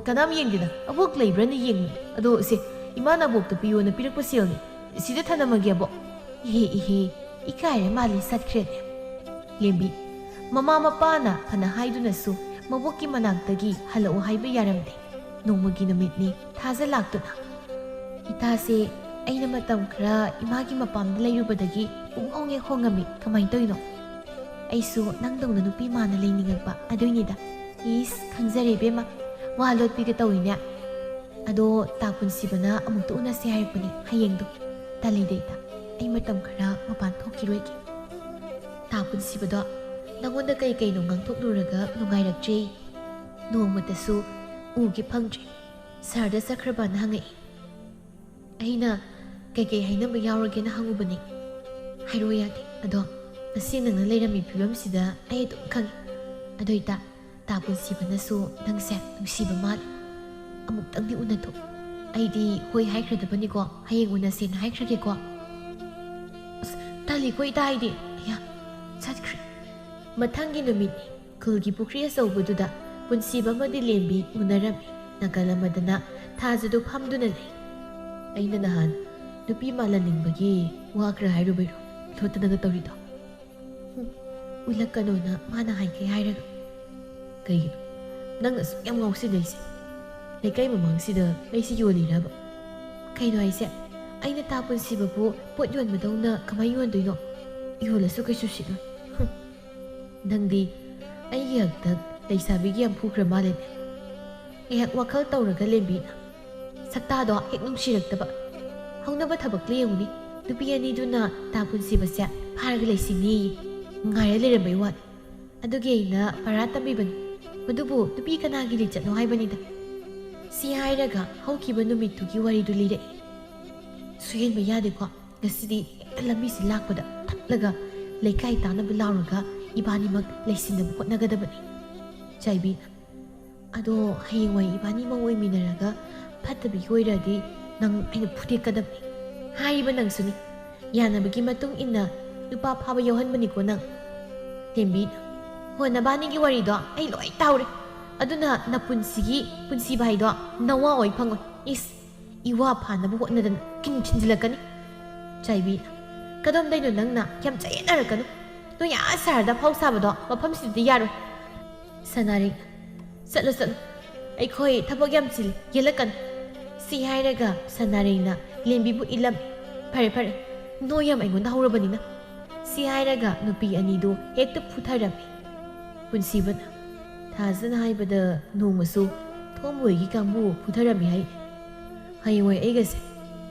ꯀꯅꯥꯝ ꯌꯦꯡꯗꯦꯗ ꯑꯕꯣꯛ ꯂꯩꯕ꯭ꯔꯅ ꯌꯦꯡꯉꯤ ꯑꯗꯣ ꯁꯦ ꯏꯃꯥꯅ ꯑꯕꯣꯛꯇ ꯄꯤꯌꯣꯅ ꯄꯤꯔꯛꯄ ꯁꯦꯜꯅꯤ ꯁꯤꯗ ꯊꯅꯝꯃꯒꯦ ꯑꯕꯣꯛ ꯏꯍꯦ ꯏꯀꯥꯏꯔ ꯃꯥꯜꯂꯦ ꯆꯠꯈ꯭ꯔꯦꯅꯦ ꯂꯦꯝꯕꯤ ꯃꯃꯥ ꯃꯄꯥꯅ ꯐꯅ ꯍꯥꯏꯗꯨꯅꯁꯨ ꯃꯕꯣꯛꯀꯤ ꯃꯅꯥꯛꯇꯒꯤ ꯍꯜꯂꯛꯑꯣ ꯍꯥꯏꯕ ꯌꯥꯔꯝꯗꯦ ꯅꯣꯡꯃꯒꯤ ꯅꯨꯃꯤꯠꯅꯤ ꯊꯥꯖ ꯂꯥꯛꯇꯨꯅ ꯏꯇꯥꯁꯦ ꯑꯩꯅ ꯃꯇꯝ ꯈꯔ ꯏꯃꯥꯒꯤ ꯃꯄꯥꯝꯗ ꯂꯩꯔꯨꯕꯗꯒꯤ ꯄꯨꯡꯍꯣꯡ ꯍꯣꯡꯉꯝꯃꯤ ꯀꯃꯥꯏꯅ ꯇꯧꯔꯤꯅꯣ ꯑꯩꯁꯨ ꯅꯪꯗꯧꯅ ꯅꯨꯄꯤ ꯃꯥꯅ ꯂꯩꯅꯤꯡꯉꯛꯄ ꯑꯗꯨꯏꯅꯤꯗ ꯏꯁ ꯈꯪꯖꯔꯦ ꯏꯕꯦꯝꯃ ꯋꯥ ꯂꯣꯠꯄꯤꯒ ꯇꯧꯏꯅꯦ ꯑꯗꯣ ꯇꯥ ꯄꯨꯟꯁꯤꯕꯅ ꯑꯃꯨꯛꯇ ꯎꯅꯁꯦ ꯍꯥꯏꯔꯛꯄꯅꯦ ꯍꯌꯦꯡꯗꯣ ꯇꯜꯂꯤꯗꯩꯗ ꯑꯩ ꯃꯇꯝ ꯈꯔ ꯃꯄꯥꯟ ꯊꯣꯛꯈꯤꯔꯣꯏꯒꯦ ꯇꯥ ꯄꯨꯟꯁꯤꯕꯗꯣ ꯅꯪꯉꯣꯟꯗ ꯀꯩꯅꯣ ꯉꯥꯡꯊꯣꯛꯂꯨꯔꯒ ꯅꯨꯡꯉꯥꯏꯔꯛꯇ꯭ꯔꯦ ꯅꯣꯡꯃꯇꯁꯨ ꯎꯒꯦ ꯐꯪꯗ꯭ꯔꯦ ꯁꯍꯔꯗ ꯆꯠꯈ꯭ꯔꯕꯅ ꯍꯪꯉꯛꯏ ꯑꯩꯅ ꯀꯩ ꯍꯥꯏꯅꯕ ꯌꯥꯎꯔꯒꯦꯅ ꯍꯪꯉꯨꯕꯅꯤ ꯍꯥꯏꯔꯛꯑꯣ ꯌꯥꯗꯦ ꯑꯗꯣ ꯉꯁꯤ ꯅꯪꯅ ꯂꯩꯔꯝꯃꯤ ꯐꯤꯕꯝꯁꯤꯗ ꯑꯩ ꯑꯗꯨꯝ ꯈꯪꯉꯤ ꯑꯗꯨꯏꯇꯥ ꯇꯥ ꯄꯨꯟꯁꯤꯕꯅꯁꯨ ꯅꯪꯁꯦ ꯅꯨꯡꯁꯤꯕ ꯃꯥꯜꯂꯤ ꯑꯃꯨꯛꯇꯪꯗꯤ ꯎꯅꯊꯣꯛ ꯑꯩꯗꯤ ꯍꯣꯏ ꯍꯥꯏꯈ꯭ꯔꯗꯕꯅꯤꯀꯣ ꯍꯌꯦꯡ ꯎꯅꯁꯦꯅ ꯍꯥꯏꯈ꯭ꯔꯒꯦꯀꯣ ꯑꯁ ꯇꯜꯂꯤꯀꯣ ꯏꯇꯥ ꯑꯩꯗꯤ ꯑꯌꯥ ꯆꯠꯈ꯭ꯔꯦ ꯃꯊꯪꯒꯤ ꯅꯨꯃꯤꯠꯅꯤ ꯈꯨꯜꯒꯤ ꯄꯨꯈ꯭ꯔꯤ ꯑꯆꯧꯕꯗꯨꯗ ꯄꯨꯟꯁꯤꯕ ꯑꯃꯗꯤ ꯂꯦꯝꯕꯤ ꯎꯅꯔꯝꯃꯤ ꯅꯥꯀꯜ ꯑꯃꯗꯅ ꯊꯥꯖꯗꯨ ꯐꯝꯗꯨꯅ ꯂꯩ ꯑꯩꯅ ꯅꯍꯥꯟ ꯅꯨꯄꯤ ꯃꯥꯜꯍꯟꯅꯤꯡꯕꯒꯤ ꯋꯥ ꯈꯔ ꯍꯥꯏꯔꯨꯕꯩꯔꯣ ꯂꯣꯠꯇꯅꯒ ꯇꯧꯔꯤꯗꯣ ꯎꯠꯂꯛꯀꯅꯣꯅ ꯃꯥꯅ ꯍꯥꯏꯒꯦ ꯍꯥꯏꯔꯒ ꯀꯩꯒꯤꯅꯣ ꯅꯪ ꯑꯁꯨꯛ ꯌꯥꯝ ꯉꯥꯎꯁꯤꯟꯅꯩꯁꯦ ꯂꯩꯀꯥꯏ ꯃꯃꯥꯡꯁꯤꯗ ꯑꯩꯁꯤ ꯌꯣꯜꯂꯤꯔꯕ ꯀꯩꯅꯣ ꯍꯥꯏꯁꯦ ꯑꯩꯅ ꯇꯥ ꯄꯨꯟꯁꯤꯕꯕꯨ ꯄꯣꯠ ꯌꯣꯟꯕꯗꯧꯅ ꯀꯃꯥꯏꯅ ꯌꯣꯟꯗꯣꯏꯅೋ ꯌꯣꯜꯂꯁꯨ ꯀꯩꯁꯨ ꯁꯤꯠꯂꯣꯏ ꯅꯪꯗꯤ ꯑꯩꯒꯤ ꯍꯛꯇꯛ ꯂꯩꯁꯥꯕꯤꯒꯤ ꯌꯥꯝ ꯐꯨꯈ꯭ꯔ ꯃꯥꯜꯂꯦꯅꯦ ꯑꯩꯍꯥꯛ ꯋꯥꯈꯜ ꯇꯧꯔꯒ ꯂꯦꯝꯕꯤꯅ ꯁꯛꯇꯥꯗꯣ ꯍꯦꯛ ꯅꯨꯡꯁꯤꯔꯛꯇꯕ ꯍꯧꯅꯕ ꯊꯕꯛ ꯌꯦꯡꯉꯨꯅꯤ ꯅꯨꯄꯤ ꯑꯅꯤꯗꯨꯅ ꯇꯥ ꯄꯨꯟꯁꯤꯕꯁꯦ ꯐꯥꯔꯒ ꯂꯩꯁꯤꯡꯅꯤꯌꯦ ꯉꯥꯏꯔ ꯂꯩꯔꯝꯕꯩ ꯋꯥꯅꯤ ꯑꯗꯨꯒꯤ ꯑꯩꯅ ꯄꯔꯥ ꯇꯝꯕꯤꯕꯅꯤ ꯃꯗꯨꯕꯨ ꯅꯨꯄꯤ ꯀꯅꯥꯒꯤ ꯂꯤꯆꯠꯅꯣ ꯍꯥꯏꯕꯅꯤꯗ ꯁꯤ ꯍꯥꯏꯔꯒ ꯍꯧꯈꯤꯕ ꯅꯨꯃꯤꯠꯇꯨꯒꯤ ꯋꯥꯔꯤꯗꯨ ꯂꯤꯔꯛꯏ ꯁꯨꯍꯦꯟꯕ ꯌꯥꯗꯦꯀꯣ ꯉꯁꯤꯗꯤ ꯍꯦꯛꯇ ꯂꯝꯕꯤꯁꯤ ꯂꯥꯛꯄꯗ ꯊꯠꯂꯒ ꯂꯩꯀꯥꯏ ꯇꯥꯅꯕ ꯂꯥꯎꯔꯒ ꯏꯕꯥꯅꯤꯃꯛ ꯂꯩꯁꯤꯟꯅꯕ ꯍꯣꯠꯅꯒꯗꯕꯅꯤ ꯆꯥꯏꯕꯤꯅ ꯑꯗꯣ ꯍꯌꯦꯡꯋꯥꯏ ꯏꯕꯥꯅꯤꯃꯛ ꯑꯣꯏꯃꯤꯟꯅꯔꯒ ꯐꯠꯇꯕꯒꯤ ꯑꯣꯏꯔꯗꯤ ꯅꯪ ꯑꯩꯅ ꯐꯨꯗꯦꯛꯀꯗꯕꯅꯤ ꯍꯥꯏꯔꯤꯕ ꯅꯪꯁꯨꯅꯤ ꯌꯥꯅꯕꯒꯤ ꯃꯇꯨꯡ ꯏꯟꯅ ꯅꯨꯄꯥ ꯐꯥꯕ ꯌꯥꯎꯍꯟꯕꯅꯤꯀꯣ ꯅꯪ ꯂꯦꯝꯕꯤꯅ ꯍꯣ ꯅꯕꯥꯅꯤꯒꯤ ꯋꯥꯔꯤꯗꯣ ꯑꯩ ꯂꯣꯏ ꯇꯥꯎꯔꯦ ꯑꯗꯨꯅ ꯅꯄꯨꯟꯁꯤꯒꯤ ꯄꯨꯟꯁꯤꯕ ꯍꯥꯏꯗꯣ ꯅꯋꯥ ꯑꯣꯏ ꯐꯪꯉꯣꯏ ꯏꯁ ꯏꯋꯥ ꯐꯥꯅꯕ ꯍꯣꯠꯅꯗꯅ ꯀꯤꯟ ꯊꯤꯟꯖꯤꯜꯂꯛꯀꯅꯤ ꯆꯥꯏꯕꯤꯅ ꯀꯗꯣꯝꯗꯩꯅꯣ ꯅꯪꯅ ꯌꯥꯝ ꯆꯌꯦꯠꯅꯔꯛꯀꯅꯨ ꯅꯣꯏ ꯁꯍꯔꯗ ꯐꯥꯎ ꯁꯥꯕꯗꯣ ꯃꯐꯝꯁꯤꯗꯤ ꯌꯥꯔꯣꯏ ꯁꯅꯥꯔꯦꯡ ꯆꯠꯂꯣ ꯆꯠꯂꯣ ꯑꯩꯈꯣꯏ ꯊꯕꯛ ꯌꯥꯝ ꯆꯤꯜꯂꯤ ꯌꯦꯜꯂꯛꯀꯅꯨ ꯁꯤ ꯍꯥꯏꯔꯒ ꯁꯅꯥꯔꯦꯡꯅ ꯂꯦꯝꯕꯤꯕꯨ ꯏꯜꯂꯝꯃꯤ ꯐꯔꯦ ꯐꯔꯦ ꯅꯣꯏ ꯌꯥꯝ ꯑꯩꯉꯣꯟꯗ ꯍꯧꯔꯕꯅꯤꯅ ꯁꯤ ꯍꯥꯏꯔꯒ ꯅꯨꯄꯤ ꯑꯅꯤꯗꯨ ꯍꯦꯛꯇ ꯐꯨꯊꯔꯝꯃꯤ ꯄꯨꯟꯁꯤꯕꯅ ꯊꯥꯖꯅ ꯍꯥꯏꯕꯗ ꯅꯣꯡꯃꯁꯨ ꯊꯣꯝꯕꯣꯏꯒꯤ ꯀꯥꯡꯕꯨ ꯐꯨꯊꯔꯝꯃꯤ ꯍꯥꯏ ꯍꯌꯦꯡꯋꯥꯏ ꯑꯩꯒꯁꯦ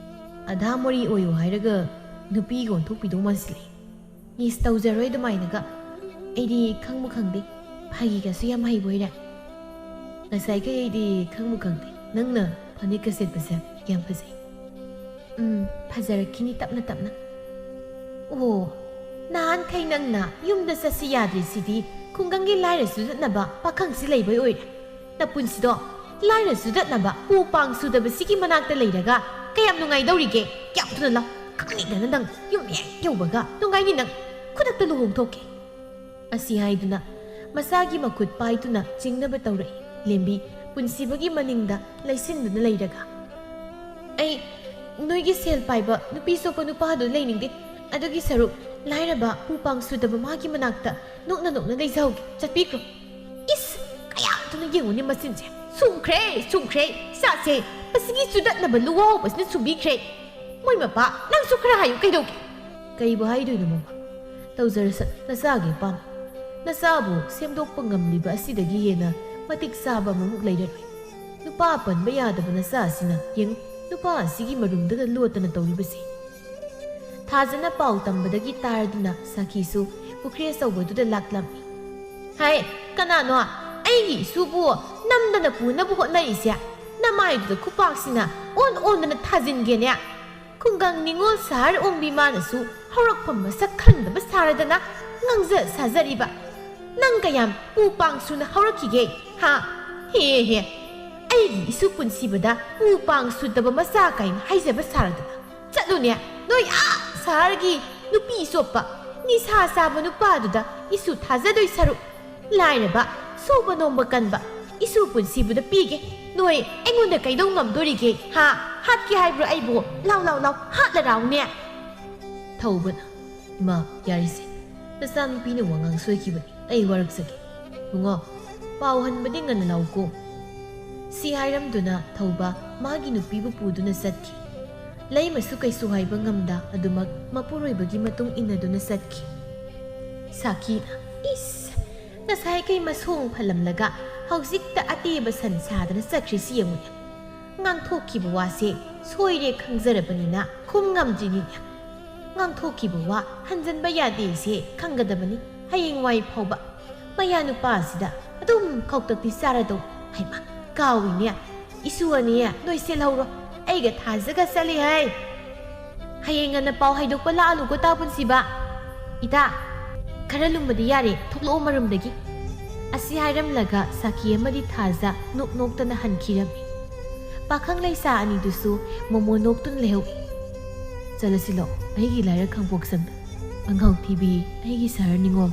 ꯑꯙꯥ ꯃꯣꯔꯤ ꯑꯣꯏꯌꯣ ꯍꯥꯏꯔꯒ ꯅꯨꯄꯤꯒ ꯑꯣꯟꯊꯣꯛꯄꯤꯗꯧ ꯃꯥꯟꯁꯤꯜꯂꯛꯏ ꯏꯁ ꯇꯧꯖꯔꯣꯏ ꯑꯗꯨꯃꯥꯏꯅꯒ ꯑꯩꯗꯤ ꯈꯪꯕꯨ ꯈꯪꯗꯦ ꯐꯥꯒꯤꯒꯁꯨ ꯌꯥꯝ ꯍꯩꯕ ꯑꯣꯏꯔꯦ ꯉꯁꯥꯏꯈꯩ ꯑꯩꯗꯤ ꯈꯪꯕꯨ ꯈꯪꯗꯦ ꯅꯪꯅ ꯐꯅꯦꯛꯀ ꯁꯦꯠꯄꯁꯦ ꯌꯥꯝ ꯐꯖꯩ ꯐꯖꯔꯛꯈꯤꯅꯤ ꯇꯞꯅ ꯇꯞꯅ ꯑꯣ ꯅꯍꯥꯟꯈꯩ ꯅꯪꯅ ꯌꯨꯝꯗ ꯆꯠꯁꯤ ꯌꯥꯗ꯭ꯔꯤꯁꯤꯗꯤ ꯈꯨꯡꯒꯪꯒꯤ ꯂꯥꯏꯔ ꯁꯨꯗꯠꯅꯕ ꯄꯥꯈꯪꯁꯤ ꯂꯩꯕꯩ ꯑꯣꯏꯔꯦ ꯅꯄꯨꯟꯁꯤꯗꯣ ꯂꯥꯏꯔ ꯁꯨꯗꯠꯅꯕ ꯎ ꯄꯥꯡ ꯁꯨꯗꯕꯁꯤꯒꯤ ꯃꯅꯥꯛꯇ ꯂꯩꯔꯒ ꯀꯌꯥꯝ ꯅꯨꯡꯉꯥꯏꯗꯧꯔꯤꯒꯦ ꯀꯌꯥꯝ ꯊꯨꯅ ꯂꯥꯎ ꯈꯪꯅꯤꯡꯗꯅ ꯅꯪ ꯌꯨꯝ ꯍꯦꯛ ꯌꯧꯕꯒ ꯅꯨꯡꯉꯥꯏꯅꯤ ꯅꯪ ꯈꯨꯗꯛꯇ ꯂꯨꯍꯣꯡꯊꯣꯛꯀꯦ ꯑꯁꯤ ꯍꯥꯏꯗꯨꯅ ꯃꯁꯥꯒꯤ ꯃꯈꯨꯠ パꯏꯗꯨꯅ ꯆꯤꯡꯅꯕ ꯇꯧꯔꯛꯏ ꯂꯦꯝꯕꯤ ꯄꯨꯟꯁꯤꯕꯒꯤ ꯃꯅꯤꯡꯗ ꯂꯩꯁꯤꯟꯗꯨꯅ ꯂꯩꯔꯒ ꯑꯩ ꯅꯣꯏꯒꯤ ꯁꯦꯜ ꯄꯥꯏꯕ ꯅꯨꯄꯤ ꯆꯣꯞꯄ ꯅꯨꯄꯥꯗꯨ ꯂꯩꯅꯤꯡꯗꯦ ꯑꯗꯨꯒꯤ ꯁꯔꯨꯛ ꯂꯥꯏꯔꯕ ꯎ ꯄꯥꯡ ꯁꯨꯗꯕ ꯃꯥꯒꯤ ꯃꯅꯥꯛꯇ ꯅꯣꯛꯅ ꯅꯣꯛꯅ ꯂꯩꯖꯍꯧꯒꯦ ꯆꯠꯄꯤꯈ꯭ꯔꯣ ꯏꯁ ꯀꯌꯥ ꯊꯨꯅ ꯌꯦꯡꯉꯨꯅꯤ ꯃꯆꯤꯟꯁꯦ ꯁꯨꯝꯈ꯭ꯔꯦ ꯆꯥꯁꯦ ꯃꯁꯤꯒꯤ ꯆꯨꯗꯠꯅꯕ ꯂꯨꯋꯥ ꯍꯧꯕꯁꯤꯅ ꯁꯨꯝꯕꯤꯈ꯭ꯔꯦ ꯃꯣꯏ ꯃꯄꯥ ꯅꯪꯁꯨ ꯈꯔ ꯍꯥꯏꯌꯨ ꯀꯩꯗꯧꯒꯦ ꯀꯩꯕꯨ ꯍꯥꯏꯗꯣꯏꯅꯣ ꯃꯃꯥ ꯇꯧꯖꯔꯁ ꯅꯆꯥꯒꯤ ꯑꯄꯥꯝ ꯅꯆꯥꯕꯨ ꯁꯦꯝꯗꯣꯛꯄ ꯉꯝꯂꯤꯕ ꯑꯁꯤꯗꯒꯤ ꯍꯦꯟꯅ ꯃꯇꯤꯛ ꯆꯥꯕ ꯑꯃꯃꯨꯛ ꯂꯩꯔꯔꯣꯏ ꯅꯨꯄꯥ ꯄꯟꯕ ꯌꯥꯗꯕ ꯅꯆꯥ ꯑꯁꯤꯅ ꯌꯦꯡꯉꯨ ꯅꯨꯄꯥ ꯑꯁꯤꯒꯤ ꯃꯔꯨꯝꯗꯒ ꯂꯣꯠꯇꯅ ꯇꯧꯔꯤꯕꯁꯤ ꯊꯥꯖꯅ ꯄꯥꯎ ꯇꯝꯕꯗꯒꯤ ꯇꯥꯔꯗꯨꯅ ꯁꯥꯈꯤꯁꯨ ꯄꯨꯈ꯭ꯔꯤ ꯑꯆꯧꯕꯗꯨꯗ ꯂꯥꯛꯂꯝꯃꯤ ꯍꯥꯏ ꯀꯅꯥꯅꯣ ꯑꯩꯒꯤ ꯏꯁꯨꯕꯨ ꯅꯝꯗꯅ ꯄꯨꯅꯕ ꯍꯣꯠꯅꯔꯤꯁꯦ ꯅꯃꯥꯏꯗꯨꯗ ꯈꯨꯄꯥꯛꯁꯤꯅ ꯑꯣꯟꯗꯅ ꯊꯥꯖꯤꯟꯒꯦꯅꯦ ꯈꯨꯡꯒꯪ ꯅꯤꯉꯣꯜ ꯁꯍꯔ ꯑꯣꯡꯕꯤ ꯃꯥꯅꯁꯨ ꯍꯧꯔꯛꯐꯝ ꯃꯁꯛ ꯈꯪꯗꯕ ꯁꯥꯔꯗꯅ ꯉꯥꯡꯖ ꯁꯥꯖꯔꯤꯕ ꯅꯪ ꯀꯌꯥꯝ ꯎ ꯄꯥꯡ ꯁꯨꯅ ꯍꯧꯔꯛꯈꯤꯒꯦ ꯍꯥ ꯍꯦ ꯑꯩꯒꯤ ꯏꯁꯨ ꯄꯨꯟꯁꯤꯕꯗ ꯎ ꯄꯥꯡ ꯁꯨꯗꯕ ꯃꯆꯥ ꯀꯥꯏꯅ ꯍꯥꯏꯖꯕ ꯁꯥꯔꯗꯅ ꯆꯠꯂꯨꯅꯦ ꯅꯣꯏ ꯁꯍꯔꯒꯤ ꯅꯨꯄꯤ ꯆꯣꯞꯄ ꯅꯤꯁꯥ ꯆꯥꯕ ꯅꯨꯄꯥꯗꯨꯗ ꯏꯁꯨ ꯊꯥꯖꯗꯣꯏ ꯁꯔꯨꯛ ꯂꯥꯏꯔꯕ ꯁꯨꯕ ꯅꯣꯝꯕ ꯀꯟꯕ ꯏꯁꯨ ꯄꯨꯟꯁꯤꯕꯗ ꯄꯤꯒꯦ ꯅꯣꯏ ꯑꯩꯉꯣꯟꯗ ꯀꯩꯗꯧ ꯉꯝꯗꯣꯔꯤꯒꯦ ꯍꯥ ꯍꯥꯠꯀꯦ ꯍꯥꯏꯕ꯭ꯔꯣ ꯑꯩꯕꯨ ꯂꯥꯎ ꯍꯥꯠꯂꯔꯥꯎꯅꯦ ꯊꯧꯕꯅ ꯏꯃꯥ ꯌꯥꯔꯤꯁꯦ ꯅꯆꯥꯅꯨꯄꯤꯅ ꯋꯥꯉꯥꯡ ꯁꯣꯏꯈꯤꯕꯅꯤ ꯑꯩ ꯋꯥꯔꯛꯆꯒꯦ ꯕꯨꯡꯉꯣ ꯄꯥꯎ ꯍꯟꯕꯗꯤ ꯉꯟꯅ ꯂꯥꯎꯀꯣ ꯁꯤ ꯍꯥꯏꯔꯝꯗꯨꯅ ꯊꯧꯕ ꯃꯥꯒꯤ ꯅꯨꯄꯤꯕꯨ ꯄꯨꯗꯨꯅ ꯆꯠꯈꯤ ꯂꯩꯃꯁꯨ ꯀꯩꯁꯨ ꯍꯥꯏꯕ ꯉꯝꯗ ꯑꯗꯨꯃꯛ ꯃꯄꯨꯔꯣꯏꯕꯒꯤ ꯃꯇꯨꯡ ꯏꯟꯅꯗꯨꯅ ꯆꯠꯈꯤ ꯁꯥꯈꯤꯅ ꯏꯁ ꯉꯁꯥꯏ ꯀꯩ ꯃꯁꯣꯡ ꯐꯜꯂꯝꯂꯒ ꯍꯧꯖꯤꯛꯇ ꯑꯇꯦꯕ ꯁꯟ ꯁꯥꯗꯅ ꯆꯠꯈ꯭ꯔꯤꯁꯤ ꯌꯦꯡꯉꯨꯅꯦ ꯉꯥꯡꯊꯣꯛꯈꯤꯕ ꯋꯥꯁꯦ ꯁꯣꯏꯔꯦ ꯈꯪꯖꯔꯕꯅꯤꯅ ꯈꯨꯝ ꯉꯝꯗ꯭ꯔꯤꯅꯤꯅꯦ ꯉꯥꯡꯊꯣꯛꯈꯤꯕ ꯋꯥ ꯍꯟꯖꯟꯕ ꯌꯥꯗꯦꯁꯦ ꯈꯪꯒꯗꯕꯅꯤ ꯍꯌꯦꯡꯋꯥꯏ ꯐꯥꯎꯕ ꯃꯌꯥ ꯅꯨꯄꯥ ꯑꯁꯤꯗ ꯑꯗꯨꯝ ꯈꯧꯇꯛꯇꯤ ꯆꯥꯔꯗꯧ ꯍꯩꯃ ꯀꯥꯎꯏꯅꯦ ꯏꯁꯨ ꯑꯅꯤ ꯅꯣꯏ ꯁꯦꯜꯍꯧꯔꯣ ꯑꯩꯒ ꯊꯥꯖꯒ ꯆꯠꯂꯤ ꯍꯥꯏ ꯍꯌꯦꯡ ꯉꯟꯅ ꯄꯥꯎ ꯍꯥꯏꯗꯣꯛꯄ ꯂꯥꯛꯑꯂꯨꯀꯣ ꯇꯥ ꯄꯨꯟꯁꯤꯕ ꯏꯇꯥ ꯈꯔ ꯂꯨꯝꯕꯗꯤ ꯌꯥꯔꯦ ꯊꯣꯛꯂꯛꯑꯣ ꯃꯔꯨꯝꯗꯒꯤ ꯑꯁꯤ ꯍꯥꯏꯔꯝꯂꯒ ꯁꯥꯈꯤ ꯑꯃꯗꯤ ꯊꯥꯖ ꯅꯣꯛꯅꯣꯛꯇꯅ ꯍꯟꯈꯤꯔꯝꯃꯤ ꯄꯥꯈꯪ ꯂꯩꯁꯥ ꯑꯅꯤꯗꯨꯁꯨ ꯃꯣꯃꯣ ꯅꯣꯛꯇꯨꯅ ꯂꯩꯍꯧꯏ ꯆꯠꯂꯁꯤꯂꯣ ꯑꯩꯒꯤ ꯂꯥꯏꯔꯛ ꯈꯥꯡꯄꯣꯛꯁꯪꯗ ꯑꯉꯥꯎ ꯊꯤꯕꯤ ꯑꯩꯒꯤ ꯁꯍꯔ ꯅꯤꯉꯣꯜ